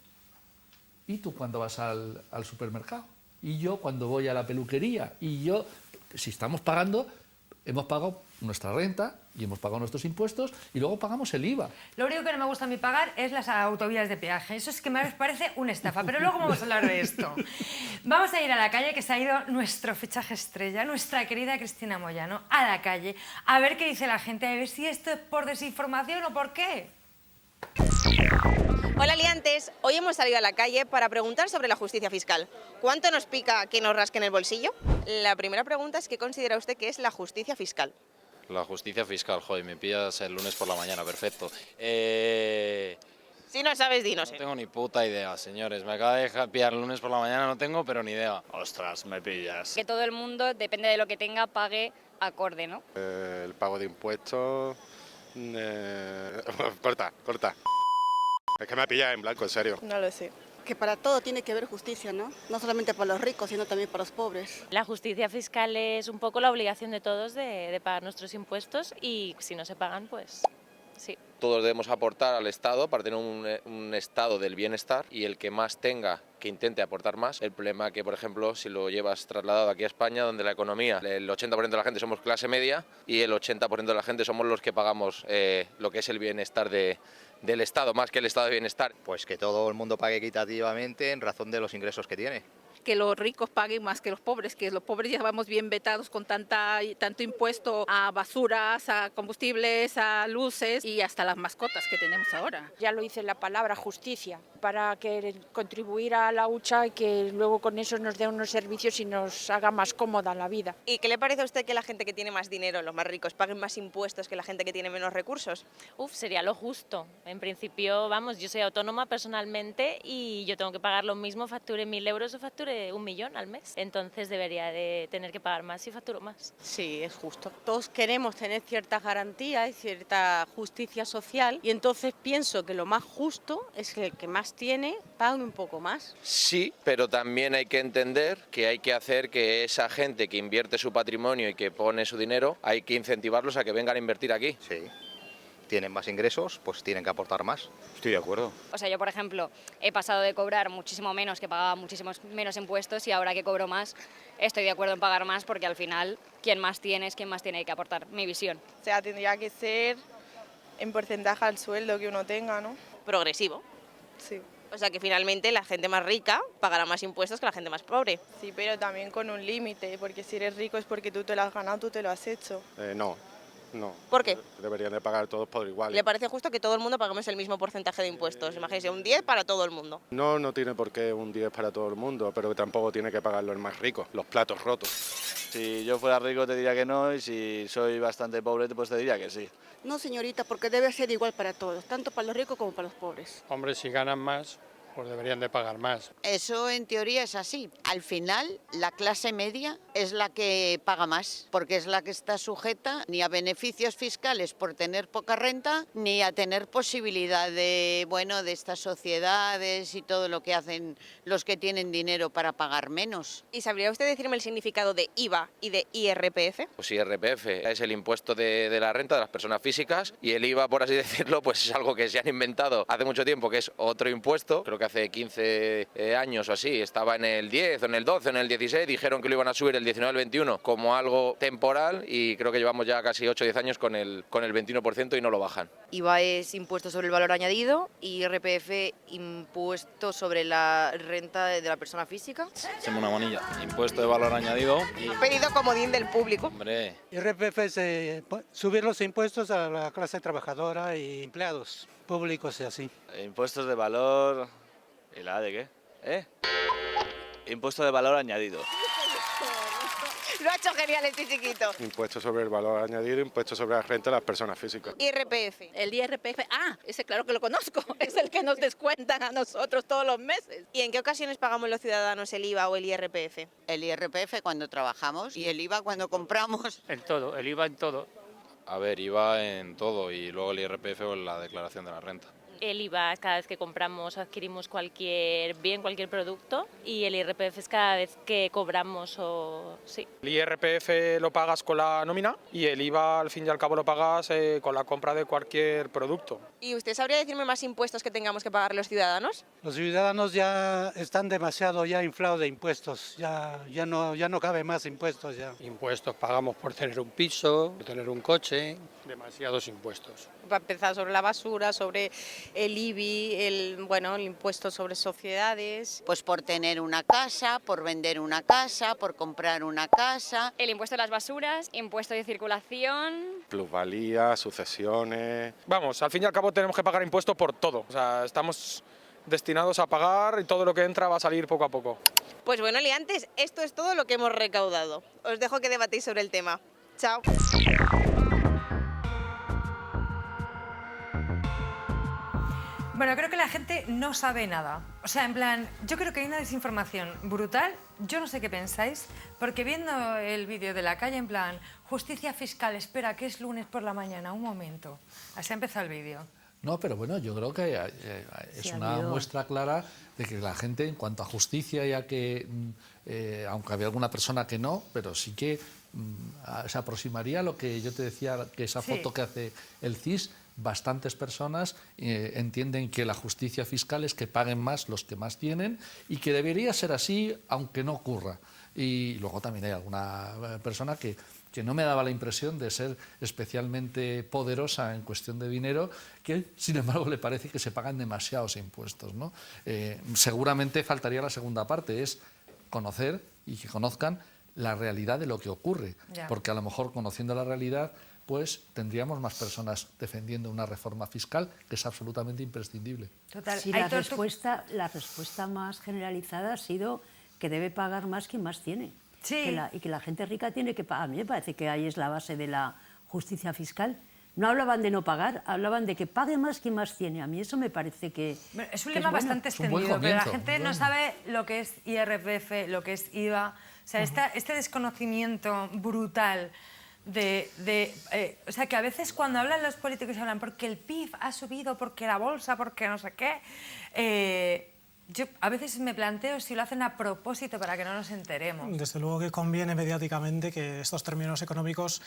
Y tú cuando vas al supermercado, y yo cuando voy a la peluquería, y yo, si estamos pagando, hemos pagado nuestra renta y hemos pagado nuestros impuestos y luego pagamos el IVA. Lo único que no me gusta a mí pagar es las autovías de peaje. Eso es que me parece una estafa, pero luego vamos a hablar de esto. Vamos a ir a la calle, que se ha ido nuestro fichaje estrella, nuestra querida Cristina Moyano, a la calle, a ver qué dice la gente, a ver si esto es por desinformación o por qué. Hola liantes, hoy hemos salido a la calle para preguntar sobre la justicia fiscal. ¿Cuánto nos pica que nos rasquen el bolsillo? La primera pregunta es ¿qué considera usted que es la justicia fiscal? La justicia fiscal, joder, me pillas el lunes por la mañana, perfecto. Si no sabes, dinos. No tengo ni puta idea, señores. Me acaba de pillar el lunes por la mañana, no tengo, pero ni idea. Ostras, me pillas. Que todo el mundo, depende de lo que tenga, pague acorde, ¿no? El pago de impuestos... Corta. Es que me pillas en blanco, en serio. No lo sé. Que para todo tiene que haber justicia, ¿no? No solamente para los ricos, sino también para los pobres. La justicia fiscal es un poco la obligación de todos de pagar nuestros impuestos y si no se pagan, pues sí. Todos debemos aportar al Estado para tener un estado del bienestar y el que más tenga que intente aportar más. El problema que, por ejemplo, si lo llevas trasladado aquí a España, donde la economía, el 80% de la gente somos clase media y el 80% de la gente somos los que pagamos lo que es el bienestar del Estado, más que el estado de bienestar. Pues que todo el mundo pague equitativamente en razón de los ingresos que tiene. que los ricos paguen más que los pobres, que los pobres ya vamos bien vetados con tanto impuesto a basuras, a combustibles, a luces y hasta las mascotas que tenemos ahora. Ya lo dice la palabra justicia, para que contribuir a la hucha y que luego con eso nos dé unos servicios y nos haga más cómoda la vida. ¿Y qué le parece a usted que la gente que tiene más dinero, los más ricos, paguen más impuestos que la gente que tiene menos recursos? Sería lo justo. En principio, vamos, yo soy autónoma personalmente y yo tengo que pagar lo mismo, facture 1.000 euros o facture 1 millón al mes. Entonces debería de tener que pagar más si facturo más. Sí, es justo. Todos queremos tener ciertas garantías y cierta justicia social y entonces pienso que lo más justo es que el que más tiene pague un poco más. Sí, pero también hay que entender que hay que hacer que esa gente que invierte su patrimonio y que pone su dinero, hay que incentivarlos a que vengan a invertir aquí. Sí. Tienen más ingresos, pues tienen que aportar más. Estoy de acuerdo. O sea, yo, por ejemplo, he pasado de cobrar muchísimo menos, que pagaba muchísimos menos impuestos, y ahora que cobro más, estoy de acuerdo en pagar más, porque al final, quien más tiene es quien más tiene que aportar, mi visión. O sea, tendría que ser en porcentaje al sueldo que uno tenga, ¿no? Progresivo. Sí. O sea que finalmente la gente más rica pagará más impuestos que la gente más pobre. Sí, pero también con un límite, porque si eres rico es porque tú te lo has ganado, tú te lo has hecho. No. ¿Por qué? Deberían de pagar todos por igual. ¿Le parece justo que todo el mundo paguemos el mismo porcentaje de impuestos? Imagínese, un 10 para todo el mundo. No tiene por qué un 10 para todo el mundo, pero tampoco tiene que pagarlo el más rico, los platos rotos. Si yo fuera rico te diría que no, y si soy bastante pobre pues te diría que sí. No, señorita, porque debe ser igual para todos, tanto para los ricos como para los pobres. Hombre, si ganan más, pues deberían de pagar más. Eso en teoría es así. Al final, la clase media es la que paga más, porque es la que está sujeta ni a beneficios fiscales por tener poca renta, ni a tener posibilidad de estas sociedades y todo lo que hacen los que tienen dinero para pagar menos. ¿Y sabría usted decirme el significado de IVA y de IRPF? Pues IRPF es el impuesto de la renta de las personas físicas, y el IVA, por así decirlo, pues es algo que se han inventado hace mucho tiempo, que es otro impuesto. Creo que hace 15 años o así estaba en el 10 o en el 12 o en el 16, dijeron que lo iban a subir el 19 o el 21 como algo temporal, y creo que llevamos ya casi 8 o 10 años con el 21% y no lo bajan. IVA es impuesto sobre el valor añadido y IRPF impuesto sobre la renta de la persona física. Hacemos una manilla. Impuesto de valor añadido. Y... Pedido comodín del público. Hombre. IRPF es subir los impuestos a la clase trabajadora y empleados públicos y así. Impuestos de valor... ¿Y la de qué? Impuesto de valor añadido. Lo ha hecho genial este chiquito. Impuesto sobre el valor añadido, impuesto sobre la renta de las personas físicas. IRPF. El IRPF, ese claro que lo conozco, es el que nos descuentan a nosotros todos los meses. ¿Y en qué ocasiones pagamos los ciudadanos el IVA o el IRPF? El IRPF cuando trabajamos y el IVA cuando compramos. En todo, el IVA en todo. A ver, IVA en todo, y luego el IRPF o la declaración de la renta. El IVA es cada vez que compramos o adquirimos cualquier bien, cualquier producto, y el IRPF es cada vez que cobramos o... sí. El IRPF lo pagas con la nómina y el IVA al fin y al cabo lo pagas con la compra de cualquier producto. ¿Y usted sabría decirme más impuestos que tengamos que pagar los ciudadanos? Los ciudadanos ya están demasiado inflados de impuestos, ya no cabe más impuestos ya. Impuestos pagamos por tener un piso, por tener un coche, demasiados impuestos. Para empezar, sobre la basura, sobre el IBI, el impuesto sobre sociedades. Pues por tener una casa, por vender una casa, por comprar una casa. El impuesto de las basuras, impuesto de circulación. Plusvalía, sucesiones... Vamos, al fin y al cabo tenemos que pagar impuestos por todo. O sea, estamos destinados a pagar y todo lo que entra va a salir poco a poco. Pues bueno, liantes, esto es todo lo que hemos recaudado. Os dejo que debatéis sobre el tema. Chao. Bueno, creo que la gente no sabe nada. O sea, en plan, yo creo que hay una desinformación brutal. Yo no sé qué pensáis, porque viendo el vídeo de la calle, en plan, justicia fiscal, espera, que es lunes por la mañana, un momento. Así ha empezado el vídeo. No, pero bueno, yo creo que es una muestra clara de que la gente, en cuanto a justicia, ya que, aunque había alguna persona que no, pero sí que se aproximaría a lo que yo te decía, que esa foto que hace el CIS, bastantes personas entienden que la justicia fiscal es que paguen más los que más tienen y que debería ser así, aunque no ocurra. Y luego también hay alguna persona que no me daba la impresión de ser especialmente poderosa en cuestión de dinero, que sin embargo le parece que se pagan demasiados impuestos, ¿no? Seguramente faltaría la segunda parte, es conocer y que conozcan la realidad de lo que ocurre, Ya. porque a lo mejor conociendo la realidad pues tendríamos más personas defendiendo una reforma fiscal que es absolutamente imprescindible. Total. Sí, la respuesta más generalizada ha sido que debe pagar más quien más tiene. Sí. Y que la gente rica tiene que pagar. A mí me parece que ahí es la base de la justicia fiscal. No hablaban de no pagar, hablaban de que pague más quien más tiene. A mí eso me parece que Bueno, es un que lema bueno. bastante extendido, pero la gente no sabe lo que es IRPF, lo que es IVA. O sea, este desconocimiento brutal o sea, que a veces cuando hablan los políticos hablan porque el PIB ha subido, porque la bolsa, porque no sé qué. Yo a veces me planteo si lo hacen a propósito para que no nos enteremos. Desde luego que conviene mediáticamente que estos términos económicos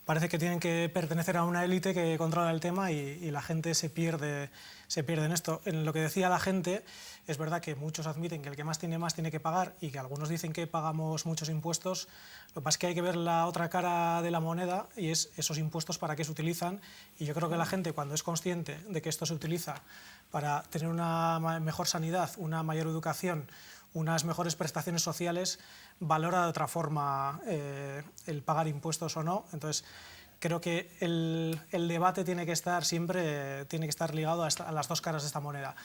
parece que tienen que pertenecer a una élite que controla el tema y la gente se pierde en esto. En lo que decía la gente, es verdad que muchos admiten que el que más tiene que pagar y que algunos dicen que pagamos muchos impuestos. Lo que pasa es que hay que ver la otra cara de la moneda y es esos impuestos para qué se utilizan. Y yo creo que la gente, cuando es consciente de que esto se utiliza para tener una mejor sanidad, una mayor educación, unas mejores prestaciones sociales, valora de otra forma el pagar impuestos o no. Entonces, creo que el debate tiene que estar siempre ligado a las dos caras de esta moneda.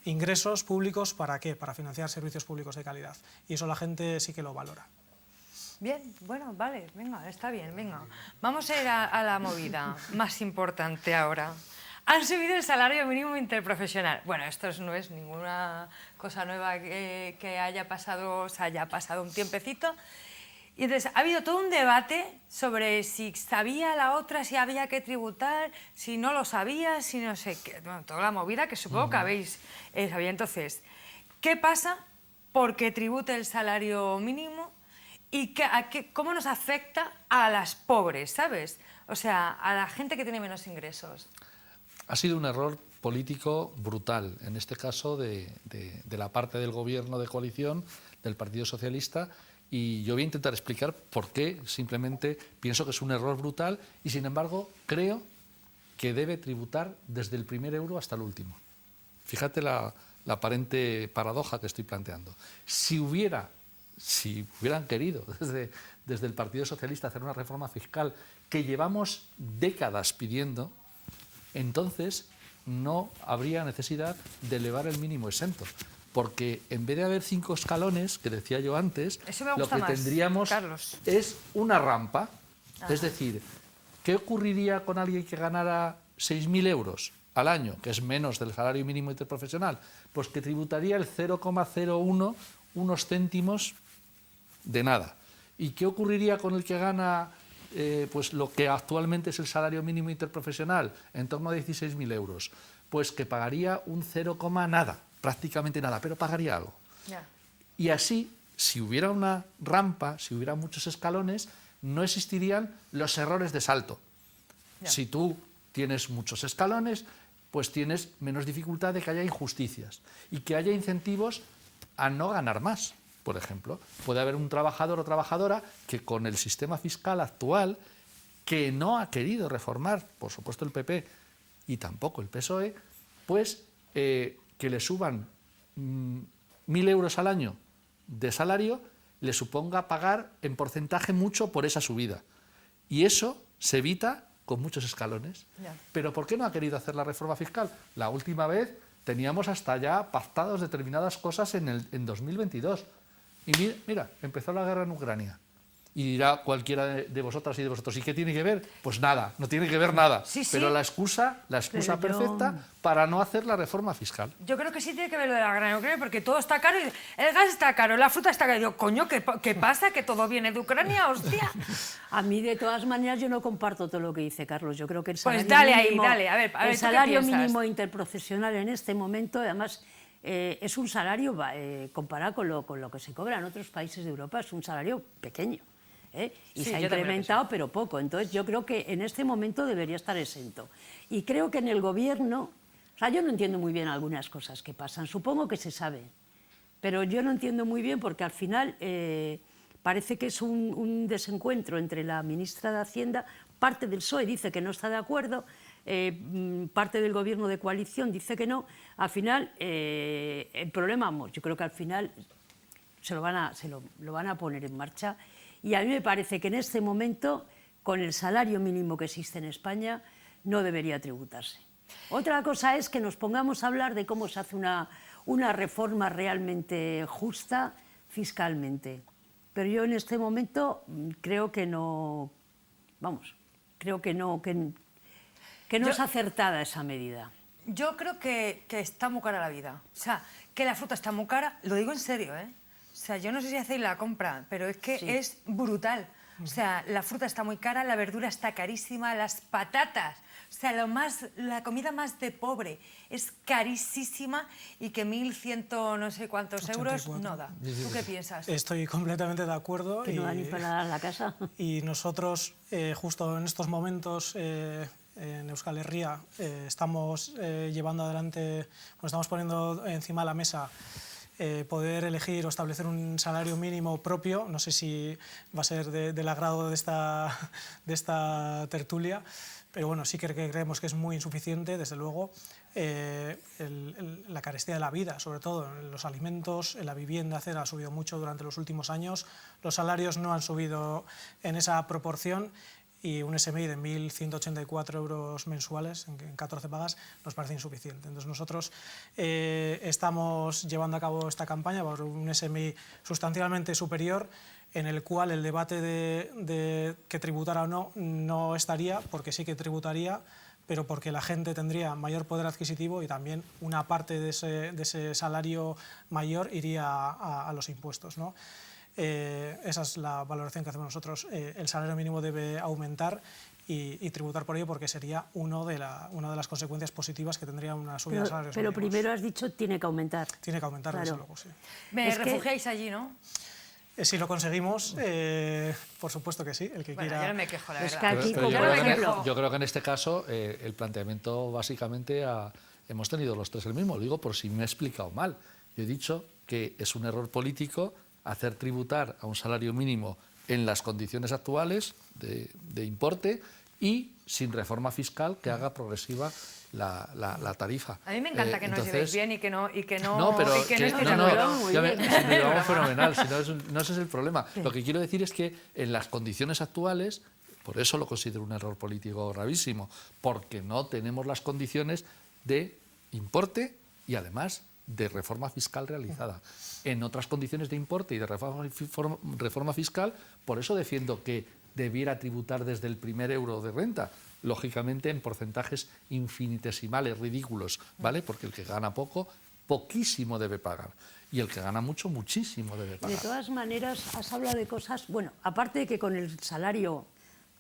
Ingresos públicos, ¿para qué? Para financiar servicios públicos de calidad. Y eso la gente sí que lo valora. Bien, bueno, vale, venga, está bien, venga. Vamos a ir a la movida más importante ahora. Han subido el salario mínimo interprofesional. Bueno, esto no es ninguna cosa nueva que haya pasado, o sea, haya pasado un tiempecito. Y entonces ha habido todo un debate sobre si sabía la otra, si había que tributar, si no lo sabía, si no sé qué. Bueno, toda la movida que supongo que habéis sabido. Entonces, ¿qué pasa porque tribute el salario mínimo? ¿Y cómo nos afecta a las pobres, sabes? O sea, a la gente que tiene menos ingresos. Ha sido un error político brutal, en este caso de la parte del gobierno de coalición, del Partido Socialista, y yo voy a intentar explicar por qué simplemente pienso que es un error brutal y, sin embargo, creo que debe tributar desde el primer euro hasta el último. Fíjate la aparente paradoja que estoy planteando. Si hubieran querido desde el Partido Socialista hacer una reforma fiscal que llevamos décadas pidiendo, entonces no habría necesidad de elevar el mínimo exento, porque en vez de haber 5 escalones, que decía yo antes, lo que tendríamos es una rampa. Es decir, ¿qué ocurriría con alguien que ganara 6.000 euros al año, que es menos del salario mínimo interprofesional? Pues que tributaría el 0,01, unos céntimos de nada. ¿Y qué ocurriría con el que gana pues lo que actualmente es el salario mínimo interprofesional, en torno a 16.000 euros? Pues que pagaría un 0, nada, prácticamente nada, pero pagaría algo. Yeah. Y así, si hubiera una rampa, si hubiera muchos escalones, no existirían los errores de salto. Yeah. Si tú tienes muchos escalones, pues tienes menos dificultad de que haya injusticias y que haya incentivos a no ganar más. Por ejemplo, puede haber un trabajador o trabajadora que con el sistema fiscal actual, que no ha querido reformar, por supuesto el PP y tampoco el PSOE, pues que le suban 1.000 euros al año de salario, le suponga pagar en porcentaje mucho por esa subida. Y eso se evita con muchos escalones. Yeah. ¿Pero por qué no ha querido hacer la reforma fiscal? La última vez teníamos hasta ya pactados determinadas cosas en 2022. Y mira, empezó la guerra en Ucrania. Y dirá cualquiera de vosotras y de vosotros, ¿y qué tiene que ver? Pues nada, no tiene que ver nada. Sí, sí. Pero la excusa perfecta para no hacer la reforma fiscal. Yo creo que sí tiene que ver lo de la guerra en Ucrania, porque todo está caro, el gas está caro, la fruta está cara. Y digo, coño, ¿qué pasa? ¿Que todo viene de Ucrania? ¡Hostia! A mí, de todas maneras, yo no comparto todo lo que dice Carlos. Yo creo que el salario pues dale mínimo, ahí, dale, a ver, el salario mínimo interprofesional en este momento, además, es un salario, comparado con lo que se cobra en otros países de Europa, es un salario pequeño. Y sí, se ha incrementado, pero poco. Entonces, yo creo que en este momento debería estar exento. Y creo que en el gobierno, o sea, yo no entiendo muy bien algunas cosas que pasan. Supongo que se sabe, pero yo no entiendo muy bien porque al final parece que es un desencuentro entre la ministra de Hacienda, parte del PSOE dice que no está de acuerdo, parte del gobierno de coalición dice que no. Al final, el problema, yo creo que al final lo van a poner en marcha. Y a mí me parece que en este momento, con el salario mínimo que existe en España, no debería tributarse. Otra cosa es que nos pongamos a hablar de cómo se hace una reforma realmente justa fiscalmente. Pero yo en este momento creo que no, creo que no es acertada esa medida. Yo creo que está muy cara la vida. O sea, que la fruta está muy cara, lo digo en serio, ¿eh? O sea, yo no sé si hacéis la compra, pero es que es brutal. O sea, la fruta está muy cara, la verdura está carísima, las patatas, o sea, la comida más de pobre es carísima y que 1.100 no sé cuántos 84. euros no da. ¿Tú qué piensas? Estoy completamente de acuerdo. Que no da ni para dar la casa. Y nosotros, justo en estos momentos, en Euskal Herria, estamos llevando adelante, estamos poniendo encima de la mesa poder elegir o establecer un salario mínimo propio. No sé si va a ser del agrado de esta tertulia, pero bueno, sí que creemos que es muy insuficiente, desde luego. La carestía de la vida, sobre todo en los alimentos, en la vivienda, ha subido mucho durante los últimos años. Los salarios no han subido en esa proporción, y un SMI de 1.184 euros mensuales en 14 pagas nos parece insuficiente. Entonces nosotros estamos llevando a cabo esta campaña por un SMI sustancialmente superior, en el cual el debate de que tributara o no estaría, porque sí que tributaría, pero porque la gente tendría mayor poder adquisitivo y también una parte de ese salario mayor iría a los impuestos, ¿no? Esa es la valoración que hacemos nosotros. El salario mínimo debe aumentar y tributar por ello, porque sería una de las consecuencias positivas que tendría una subida de salarios pero mínimos. Primero has dicho tiene que aumentar. Tiene que aumentar, claro. desde luego, sí. Me refugiáis allí, ¿no? Si lo conseguimos, por supuesto que sí. El que quiera... Yo no me quejo, la verdad. Pero yo creo que en este caso el planteamiento básicamente hemos tenido los tres el mismo. Lo digo por si me he explicado mal. Yo he dicho que es un error político hacer tributar a un salario mínimo en las condiciones actuales de importe y sin reforma fiscal que haga progresiva la tarifa. A mí me encanta que nos llevéis bien y que no estéis de acuerdo. Si nos llevamos fenomenal, si no ese es el problema. Sí. Lo que quiero decir es que en las condiciones actuales, por eso lo considero un error político gravísimo, porque no tenemos las condiciones de importe y además de reforma fiscal realizada. En otras condiciones de importe y de reforma fiscal, por eso defiendo que debiera tributar desde el primer euro de renta, lógicamente en porcentajes infinitesimales, ridículos, ¿vale? Porque el que gana poco, poquísimo debe pagar, y el que gana mucho, muchísimo debe pagar. De todas maneras, has hablado de cosas, bueno, aparte de que con el salario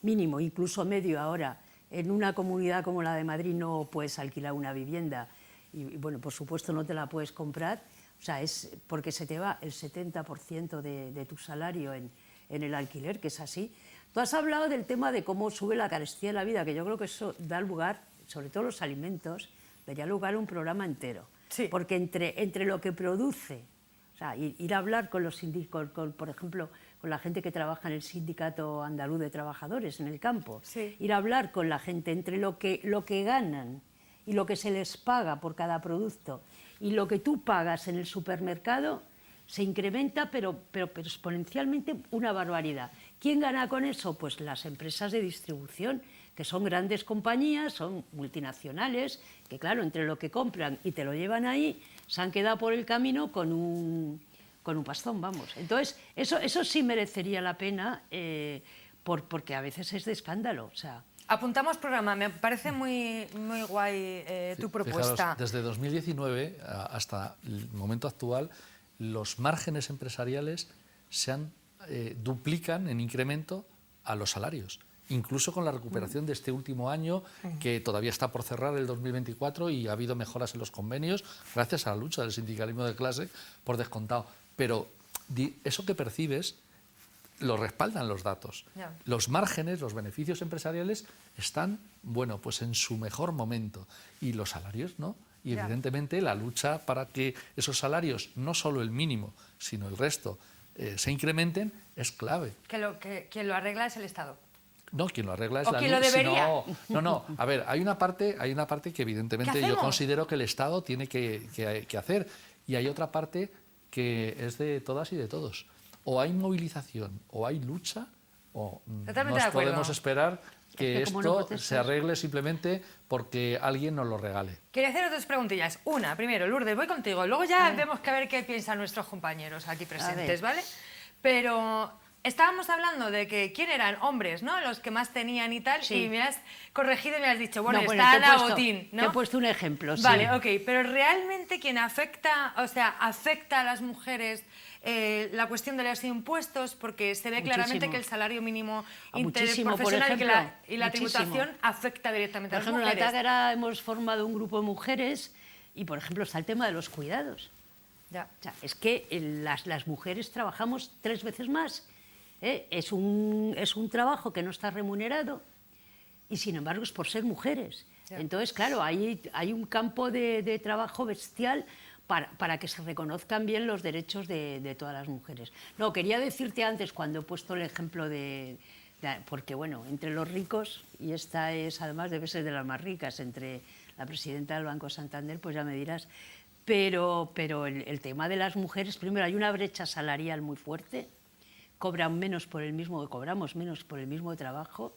mínimo, incluso medio ahora, en una comunidad como la de Madrid no puedes alquilar una vivienda, y bueno, por supuesto no te la puedes comprar, o sea, es porque se te va el 70% de tu salario en el alquiler, que es así. Tú has hablado del tema de cómo sube la carestía de la vida, que yo creo que eso da lugar, sobre todo los alimentos, daría lugar a un programa entero. Sí. Porque entre lo que produce, o sea, ir a hablar con los sindicatos, por ejemplo, con la gente que trabaja en el Sindicato Andaluz de Trabajadores en el campo, sí. Ir a hablar con la gente entre lo que ganan y lo que se les paga por cada producto y lo que tú pagas en el supermercado, se incrementa, pero exponencialmente, una barbaridad. ¿Quién gana con eso? Pues las empresas de distribución, que son grandes compañías, son multinacionales, que claro, entre lo que compran y te lo llevan ahí, se han quedado por el camino con un pastón, vamos. Entonces, eso sí merecería la pena, porque a veces es de escándalo, o sea... Apuntamos programa, me parece muy guay tu propuesta. Fijaros, desde 2019 hasta el momento actual, los márgenes empresariales duplican en incremento a los salarios, incluso con la recuperación de este último año, que todavía está por cerrar, el 2024, y ha habido mejoras en los convenios gracias a la lucha del sindicalismo de clase, por descontado. Pero eso que percibes lo respaldan los datos. Yeah. Los márgenes, los beneficios empresariales están, bueno, pues en su mejor momento, y los salarios no. Y evidentemente la lucha para que esos salarios, no solo el mínimo, sino el resto, se incrementen, es clave. Quien lo arregla es el Estado. No, quien lo arregla es ¿O la quien lo debería? No. A ver, hay una parte que evidentemente yo considero que el Estado tiene que hacer, y hay otra parte que es de todas y de todos. O hay movilización, o hay lucha, o Totalmente nos podemos esperar que como no esto protestas. se arregle simplemente porque alguien nos lo regale. Quería hacer dos preguntillas. Una, primero, Lourdes, voy contigo. Luego ya vemos que a ver qué piensan nuestros compañeros aquí presentes, ¿vale? Pero estábamos hablando de que quién eran hombres, ¿no? Los que más tenían y tal, Sí. y me has corregido y me has dicho, bueno, No, está te he Ana puesto- Botín, ¿no? Te he puesto un ejemplo, sí. Vale, ok, pero realmente quien afecta, o sea, afecta a las mujeres la cuestión de los impuestos, porque se ve claramente Muchísimo. que el salario mínimo Muchísimo, por interprofesional ejemplo, y la muchísimo. tributación afecta directamente Por a las ejemplo, en mujeres. Atágara hemos formado un grupo de mujeres y, por ejemplo, está el tema de los cuidados. Ya. O sea, es que las mujeres trabajamos 3 veces más. Es un trabajo que no está remunerado y, sin embargo, es por ser mujeres. Ya. Entonces, claro, hay un campo de trabajo bestial para que se reconozcan bien los derechos de todas las mujeres. No, quería decirte antes, cuando he puesto el ejemplo porque, bueno, entre los ricos, y esta es, además, debe ser de las más ricas, entre la presidenta del Banco Santander, pues ya me dirás, pero el tema de las mujeres, primero, hay una brecha salarial muy fuerte, cobran menos por el mismo, cobramos menos por el mismo trabajo,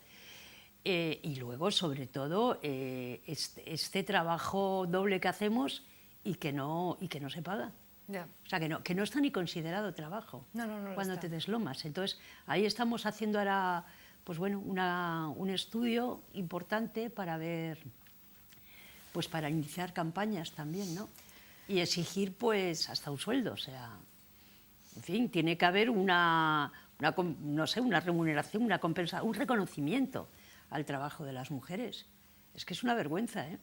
y luego, sobre todo, este trabajo doble que hacemos y que no se paga. Ya. O sea, que no está ni considerado trabajo No lo cuando está. te deslomas. Entonces, ahí estamos haciendo ahora, pues bueno, un estudio importante para ver, pues para iniciar campañas también, ¿no? Y exigir, pues, hasta un sueldo, o sea, en fin, tiene que haber una remuneración, una compensación, un reconocimiento al trabajo de las mujeres. Es que es una vergüenza, ¿eh?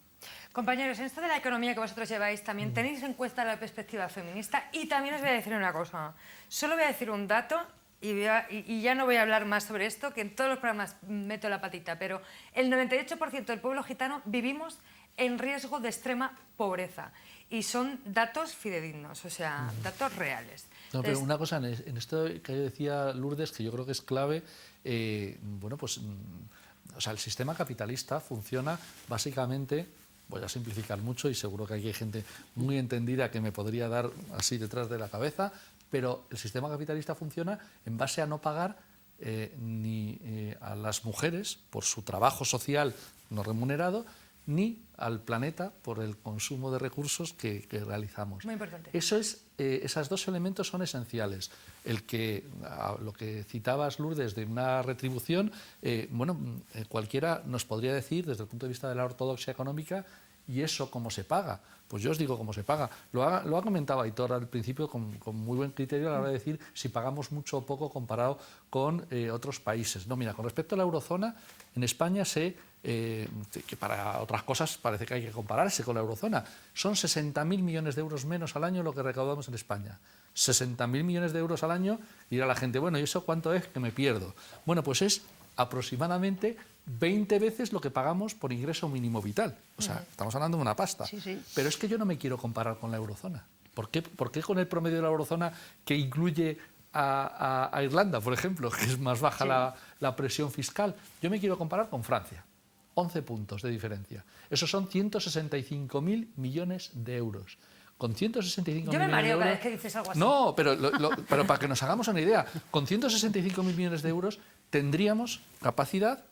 Compañeros, en esto de la economía que vosotros lleváis, también tenéis en cuenta la perspectiva feminista, y también os voy a decir una cosa. Solo voy a decir un dato y ya no voy a hablar más sobre esto, que en todos los programas meto la patita, pero el 98% del pueblo gitano vivimos en riesgo de extrema pobreza. Y son datos fidedignos, o sea, datos reales. No, pero una cosa, en esto que decía Lourdes, que yo creo que es clave, bueno, pues, o sea, el sistema capitalista funciona básicamente, voy a simplificar mucho y seguro que aquí hay gente muy entendida que me podría dar así detrás de la cabeza, pero el sistema capitalista funciona en base a no pagar ni a las mujeres por su trabajo social no remunerado, ni al planeta por el consumo de recursos que realizamos. Muy importante. Esos dos elementos son esenciales. Lo que citabas, Lourdes, de una retribución, cualquiera nos podría decir, desde el punto de vista de la ortodoxia económica, ¿y eso cómo se paga? Pues yo os digo cómo se paga. Lo ha comentado Aitor al principio con muy buen criterio a la hora de decir si pagamos mucho o poco comparado con otros países. No, mira, con respecto a la eurozona, en España que para otras cosas parece que hay que compararse con la eurozona. Son 60.000 millones de euros menos al año lo que recaudamos en España. 60.000 millones de euros al año, y dirá la gente, bueno, ¿y eso cuánto es que me pierdo? Bueno, pues es aproximadamente 20 veces lo que pagamos por ingreso mínimo vital. O sea, estamos hablando de una pasta. Sí, sí. Pero es que yo no me quiero comparar con la eurozona. ¿Por qué con el promedio de la eurozona, que incluye a Irlanda, por ejemplo, que es más baja la presión fiscal? Yo me quiero comparar con Francia. 11 puntos de diferencia. Esos son 165.000 millones de euros. Con 165.000 millones de euros... Yo me mareo cada vez que dices algo así. No, pero para que nos hagamos una idea, con 165.000 millones de euros tendríamos capacidad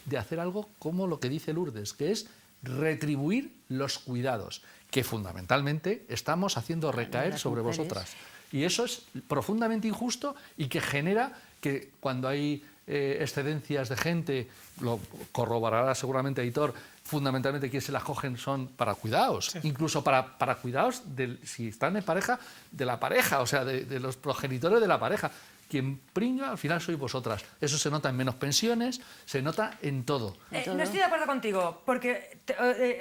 de hacer algo como lo que dice Lourdes, que es retribuir los cuidados, que fundamentalmente estamos haciendo recaer sobre vosotras. Y eso es profundamente injusto y que genera que cuando hay excedencias de gente, lo corroborará seguramente Aitor, fundamentalmente quienes se las cogen son para cuidados, incluso para cuidados, si están en pareja, de la pareja, o sea, de los progenitores de la pareja. Quien pringa al final sois vosotras. Eso se nota en menos pensiones, se nota en todo. No estoy de acuerdo contigo, porque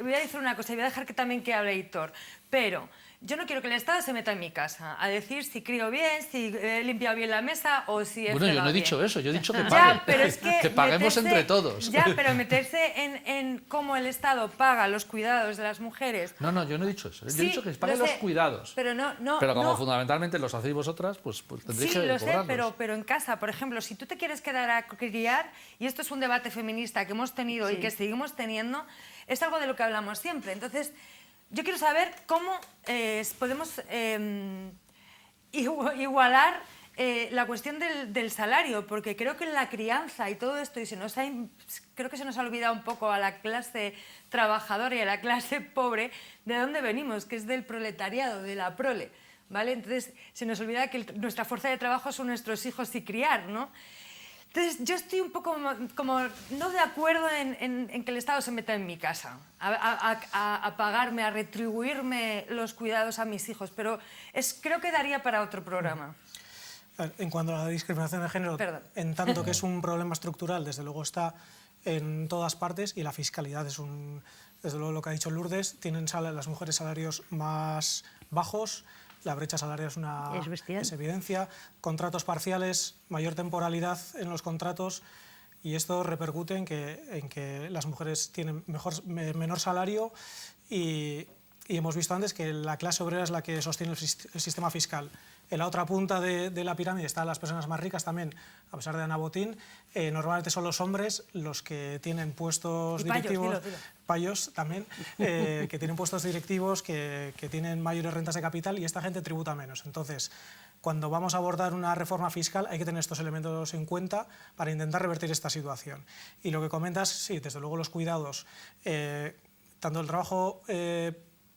voy a decir una cosa y voy a dejar que también que hable Aitor, pero yo no quiero que el Estado se meta en mi casa a decir si crío bien, si he limpiado bien la mesa o si he Bueno, yo no he fregado dicho bien. eso, yo he dicho que paguen, Ya, pero es que paguemos entre todos. Ya, pero meterse en cómo el Estado paga los cuidados de las mujeres... No, yo no he dicho eso. Yo Sí, he dicho que paguen lo sé, los cuidados. Pero Pero como no. fundamentalmente los hacéis vosotras, pues tendréis Sí, que lo sé, cobrarlos. pero en casa, por ejemplo, si tú te quieres quedar a criar, y esto es un debate feminista que hemos tenido y que seguimos teniendo, es algo de lo que hablamos siempre. Entonces, yo quiero saber cómo podemos igualar la cuestión del salario, porque creo que en la crianza y todo esto, y creo que se nos ha olvidado un poco a la clase trabajadora y a la clase pobre de dónde venimos, que es del proletariado, de la prole, ¿vale? Entonces se nos olvida que nuestra fuerza de trabajo son nuestros hijos y criar, ¿no? Entonces yo estoy un poco como no de acuerdo en que el Estado se meta en mi casa a pagarme, a retribuirme los cuidados a mis hijos, pero creo que daría para otro programa. En cuanto a la discriminación de género, en tanto que es un problema estructural, desde luego está en todas partes, y la fiscalidad es desde luego lo que ha dicho Lourdes, tienen las mujeres salarios más bajos, la brecha salarial es evidencia, contratos parciales, mayor temporalidad en los contratos, y esto repercute en que las mujeres tienen menor salario y hemos visto antes que la clase obrera es la que sostiene el sistema fiscal. En la otra punta de la pirámide están las personas más ricas también, a pesar de Ana Botín. Normalmente son los hombres los que tienen puestos directivos, payos también, que tienen puestos directivos, que tienen mayores rentas de capital, y esta gente tributa menos. Entonces, cuando vamos a abordar una reforma fiscal hay que tener estos elementos en cuenta para intentar revertir esta situación. Y lo que comentas, sí, desde luego los cuidados, tanto el trabajo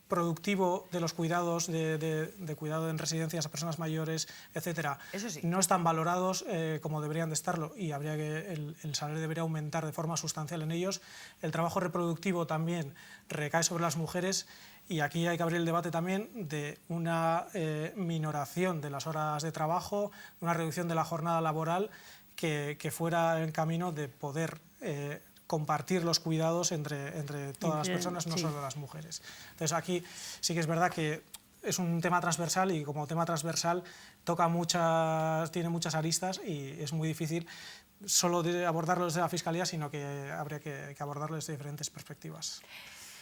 productivo de los cuidados, de cuidado en residencias a personas mayores, etcétera, no están valorados como deberían de estarlo, y el salario debería aumentar de forma sustancial en ellos. El trabajo reproductivo también recae sobre las mujeres, y aquí hay que abrir el debate también de una minoración de las horas de trabajo, una reducción de la jornada laboral que fuera el camino de poder compartir los cuidados entre todas las personas, no solo las mujeres. Entonces aquí sí que es verdad que es un tema transversal, y como tema transversal tiene muchas aristas, y es muy difícil solo abordarlo desde la Fiscalía, sino que habría que abordarlo desde diferentes perspectivas.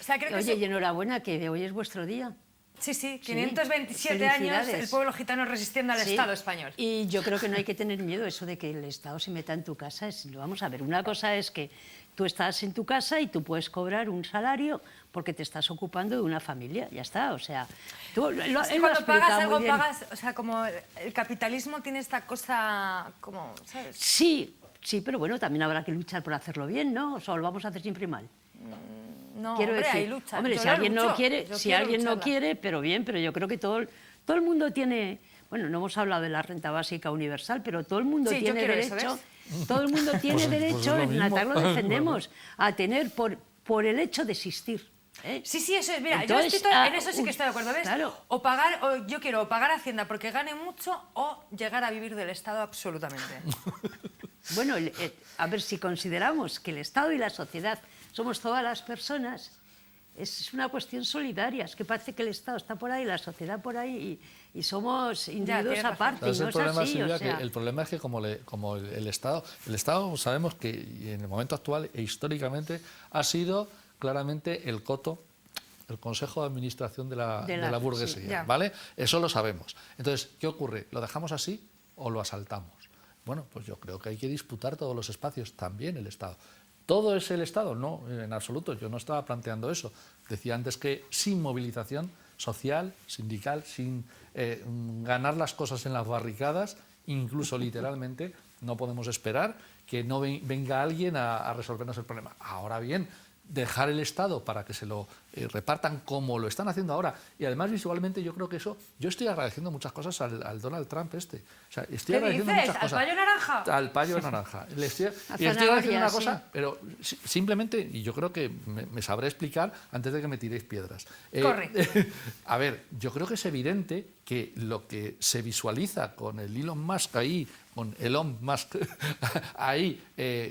O sea, creo que Oye, y enhorabuena, que hoy es vuestro día. Sí, 527 años el pueblo gitano resistiendo al Estado español. Y yo creo que no hay que tener miedo eso de que el Estado se meta en tu casa. Vamos a ver, una cosa es que tú estás en tu casa y tú puedes cobrar un salario porque te estás ocupando de una familia, ya está, o sea... cuando pagas algo, pagas, o sea, como el capitalismo tiene esta cosa, como, ¿sabes? Sí, pero bueno, también habrá que luchar por hacerlo bien, ¿no? O sea, lo vamos a hacer siempre mal. No, quiero hombre, decir, hay lucha. Hombre, si alguien no quiere, pero bien, pero yo creo que todo el mundo tiene... Bueno, no hemos hablado de la renta básica universal, pero todo el mundo tiene derecho... Todo el mundo tiene derecho, en Natal lo defendemos, a tener por el hecho de existir. Sí, eso es. Mira, entonces, en eso sí que estoy de acuerdo, ¿ves? Claro. Yo quiero pagar Hacienda porque gane mucho, o llegar a vivir del Estado absolutamente. Bueno, a ver, si consideramos que el Estado y la sociedad somos todas las personas, es una cuestión solidaria. Es que parece que el Estado está por ahí, la sociedad por ahí, y somos individuos aparte, y no es así. Silvia, que el problema es que como el Estado sabemos que en el momento actual e históricamente ha sido claramente el coto, el Consejo de Administración de la burguesía, ¿vale? Eso lo sabemos. Entonces, ¿qué ocurre? ¿Lo dejamos así o lo asaltamos? Bueno, pues yo creo que hay que disputar todos los espacios, también el Estado. ¿Todo es el Estado? No, en absoluto, yo no estaba planteando eso. Decía antes que sin movilización social, sindical, sin ganar las cosas en las barricadas, incluso literalmente, no podemos esperar que no venga alguien a resolvernos el problema. Ahora bien, dejar el Estado para que se lo repartan como lo están haciendo ahora. Y además visualmente yo creo que eso... Yo estoy agradeciendo muchas cosas al Donald Trump O sea, estoy agradeciendo muchas cosas. ¿Al payo naranja? Al payo naranja. Estoy agradeciendo una cosa, pero simplemente, y yo creo que me sabré explicar antes de que me tiréis piedras. Corre. A ver, yo creo que es evidente que lo que se visualiza con el Elon Musk ahí, con Elon Musk ahí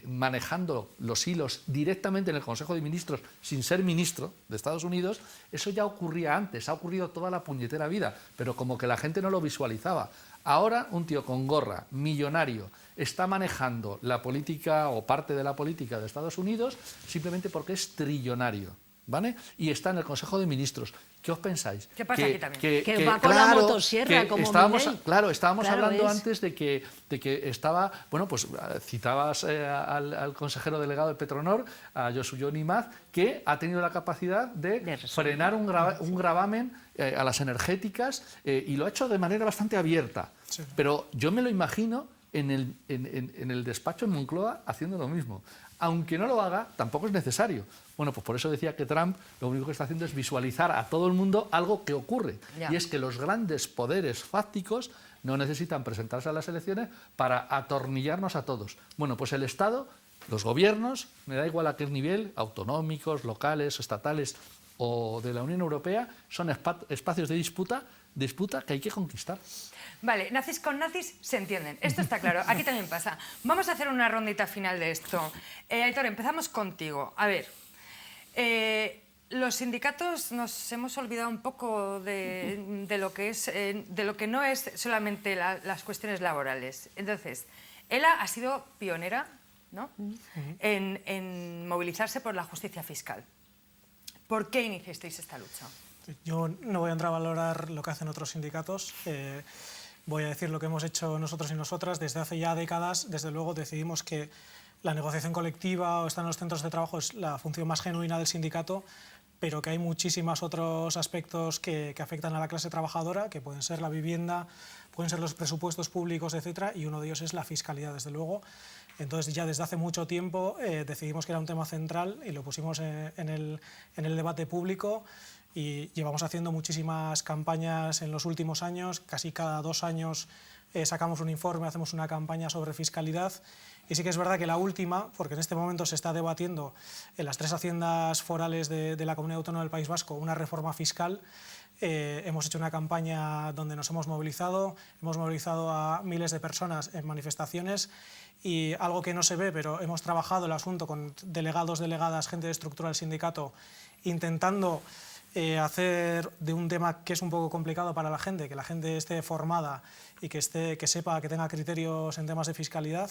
manejando los hilos directamente en el Consejo de Ministros sin ser ministro de Estados Unidos, eso ya ocurría antes, ha ocurrido toda la puñetera vida, pero como que la gente no lo visualizaba. Ahora un tío con gorra, millonario, está manejando la política o parte de la política de Estados Unidos simplemente porque es trillonario. ¿vale? Y está en el Consejo de Ministros. ¿Qué os pensáis? ¿Qué pasa aquí también? Que va con la motosierra, como estábamos, Milei. claro, estábamos Claro, hablando es. antes de que estaba, bueno, pues citabas al consejero delegado de Petronor, a Josu Jon Imaz, que ha tenido la capacidad de frenar un gravamen a las energéticas y lo ha hecho de manera bastante abierta. Sí. Pero yo me lo imagino en el despacho en Moncloa haciendo lo mismo. Aunque no lo haga, tampoco es necesario. Bueno, pues por eso decía que Trump lo único que está haciendo es visualizar a todo el mundo algo que ocurre. Ya. Y es que los grandes poderes fácticos no necesitan presentarse a las elecciones para atornillarnos a todos. Bueno, pues el Estado, los gobiernos, me da igual a qué nivel, autonómicos, locales, estatales o de la Unión Europea, son espacios de disputa que hay que conquistar. Vale, nazis con nazis se entienden. Esto está claro. Aquí también pasa. Vamos a hacer una rondita final de esto. Aitor, empezamos contigo. A ver, los sindicatos nos hemos olvidado un poco de lo que es, de lo que no es solamente las cuestiones laborales. Entonces, ELA ha sido pionera, ¿no? en movilizarse por la justicia fiscal. ¿Por qué iniciasteis esta lucha? Yo no voy a entrar a valorar lo que hacen otros sindicatos. Voy a decir lo que hemos hecho nosotros y nosotras. Desde hace ya décadas, desde luego, decidimos que la negociación colectiva o estar en los centros de trabajo es la función más genuina del sindicato, pero que hay muchísimos otros aspectos que afectan a la clase trabajadora, que pueden ser la vivienda, pueden ser los presupuestos públicos, etcétera, y uno de ellos es la fiscalidad, desde luego. Entonces, ya desde hace mucho tiempo decidimos que era un tema central y lo pusimos en el debate público. Y llevamos haciendo muchísimas campañas en los últimos años, casi cada 2 años sacamos un informe, hacemos una campaña sobre fiscalidad. Y sí que es verdad que la última, porque en este momento se está debatiendo en las 3 haciendas forales de la Comunidad Autónoma del País Vasco una reforma fiscal. Hemos hecho una campaña donde nos hemos movilizado a miles de personas en manifestaciones y algo que no se ve, pero hemos trabajado el asunto con delegados, delegadas, gente de estructura del sindicato, intentando hacer de un tema que es un poco complicado para la gente, que la gente esté formada y que sepa, que tenga criterios en temas de fiscalidad,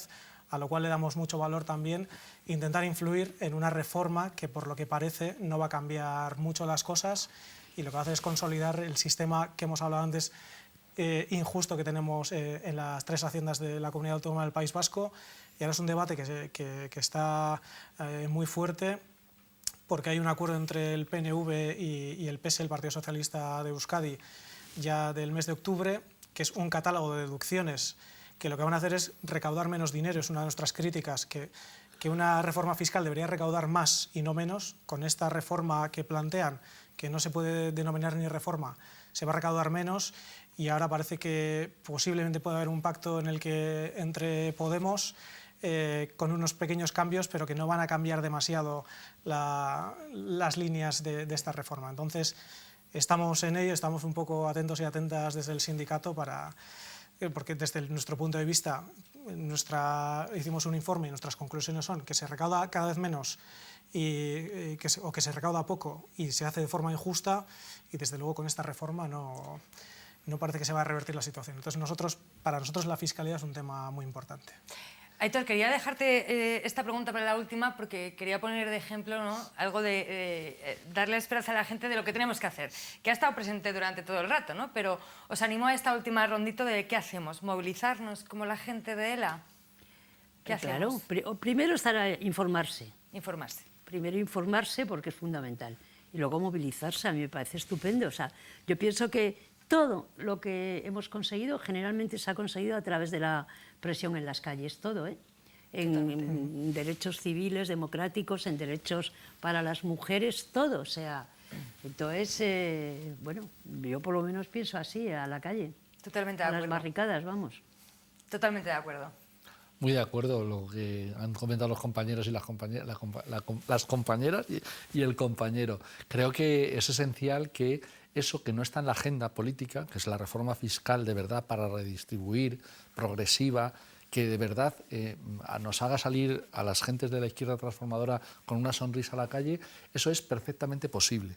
a lo cual le damos mucho valor también, intentar influir en una reforma que, por lo que parece, no va a cambiar mucho las cosas y lo que hace es consolidar el sistema que hemos hablado antes, injusto, que tenemos en las 3 haciendas de la Comunidad Autónoma del País Vasco. Y ahora es un debate que está muy fuerte, porque hay un acuerdo entre el PNV y el PS, el Partido Socialista de Euskadi, ya del mes de octubre, que es un catálogo de deducciones que lo que van a hacer es recaudar menos dinero. Es una de nuestras críticas, que una reforma fiscal debería recaudar más y no menos. Con esta reforma que plantean, que no se puede denominar ni reforma, se va a recaudar menos, y ahora parece que posiblemente puede haber un pacto en el que entre Podemos, con unos pequeños cambios, pero que no van a cambiar demasiado las líneas de esta reforma. Entonces, estamos en ello, estamos un poco atentos y atentas desde el sindicato, porque desde nuestro punto de vista hicimos un informe y nuestras conclusiones son que se recauda cada vez menos o que se recauda poco y se hace de forma injusta, y desde luego con esta reforma no parece que se va a revertir la situación. Entonces, para nosotros la fiscalidad es un tema muy importante. Aitor, quería dejarte esta pregunta para la última porque quería poner de ejemplo, ¿no?, algo de darle esperanza a la gente de lo que tenemos que hacer, que ha estado presente durante todo el rato, ¿no? Pero os animo a esta última rondito de ¿qué hacemos? ¿Movilizarnos como la gente de ELA? ¿Qué hacemos? Claro, primero informarse. Informarse. Primero informarse, porque es fundamental. Y luego movilizarse, a mí me parece estupendo. O sea, yo pienso que todo lo que hemos conseguido generalmente se ha conseguido a través de la presión en las calles, todo, en derechos civiles, democráticos, en derechos para las mujeres, todo. O sea, entonces, bueno, yo por lo menos pienso así, a la calle. Totalmente de acuerdo. A las barricadas, vamos. Totalmente de acuerdo. Muy de acuerdo lo que han comentado los compañeros y las compañeras y el compañero. Creo que es esencial que eso que no está en la agenda política, que es la reforma fiscal de verdad para redistribuir, progresiva, que de verdad nos haga salir a las gentes de la izquierda transformadora con una sonrisa a la calle, eso es perfectamente posible.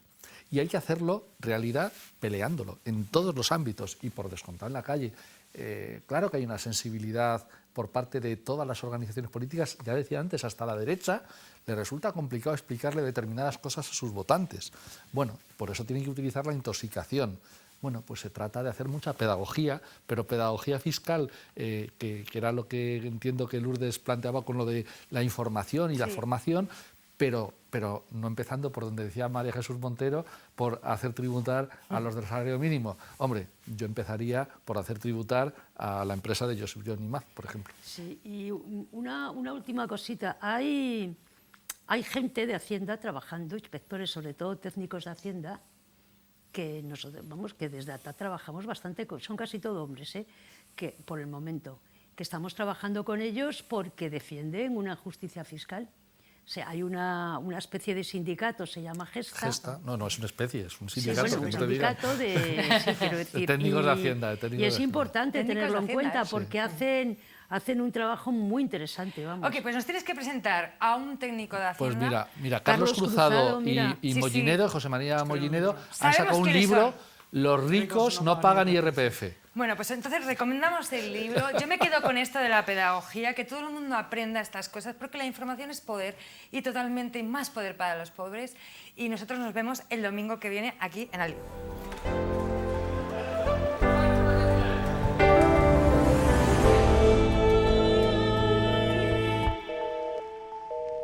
Y hay que hacerlo realidad peleándolo en todos los ámbitos y por descontado en la calle. claro que hay una sensibilidad por parte de todas las organizaciones políticas, ya decía antes, hasta la derecha, le resulta complicado explicarle determinadas cosas a sus votantes. Bueno, por eso tienen que utilizar la intoxicación. Bueno, pues se trata de hacer mucha pedagogía, pero pedagogía fiscal, que era lo que entiendo que Lourdes planteaba con lo de la información y la formación, pero no empezando por donde decía María Jesús Montero, por hacer tributar a los del salario mínimo. Hombre, yo empezaría por hacer tributar a la empresa de Josep Jon y Maz, por ejemplo. Sí, y una última cosita. Hay gente de Hacienda trabajando, inspectores, sobre todo técnicos de Hacienda, que nosotros, que desde ATA trabajamos bastante, son casi todo hombres, que por el momento, que estamos trabajando con ellos porque defienden una justicia fiscal. O sea, hay una especie de sindicato, se llama Gesta. Gesta, no es una especie, es un sindicato. Sí, bueno, un sindicato de, sí, quiero decir, técnicos de Hacienda. Y es importante tenerlo en cuenta porque hacen un trabajo muy interesante. Vamos. Ok, pues nos tienes que presentar a un técnico de Hacienda. Pues mira, Carlos Cruzado y Mollinedo, José María Mollinedo, han sacado un libro, Los ricos no pagan IRPF. Bueno, pues entonces recomendamos el libro. Yo me quedo con esto de la pedagogía, que todo el mundo aprenda estas cosas, porque la información es poder y totalmente más poder para los pobres. Y nosotros nos vemos el domingo que viene aquí en Alí.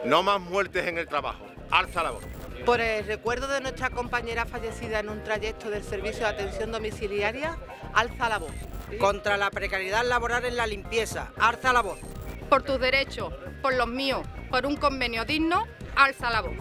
No más muertes en el trabajo. Alza la voz. Por el recuerdo de nuestra compañera fallecida en un trayecto del servicio de atención domiciliaria, alza la voz. Contra la precariedad laboral en la limpieza, alza la voz. Por tus derechos, por los míos, por un convenio digno, alza la voz.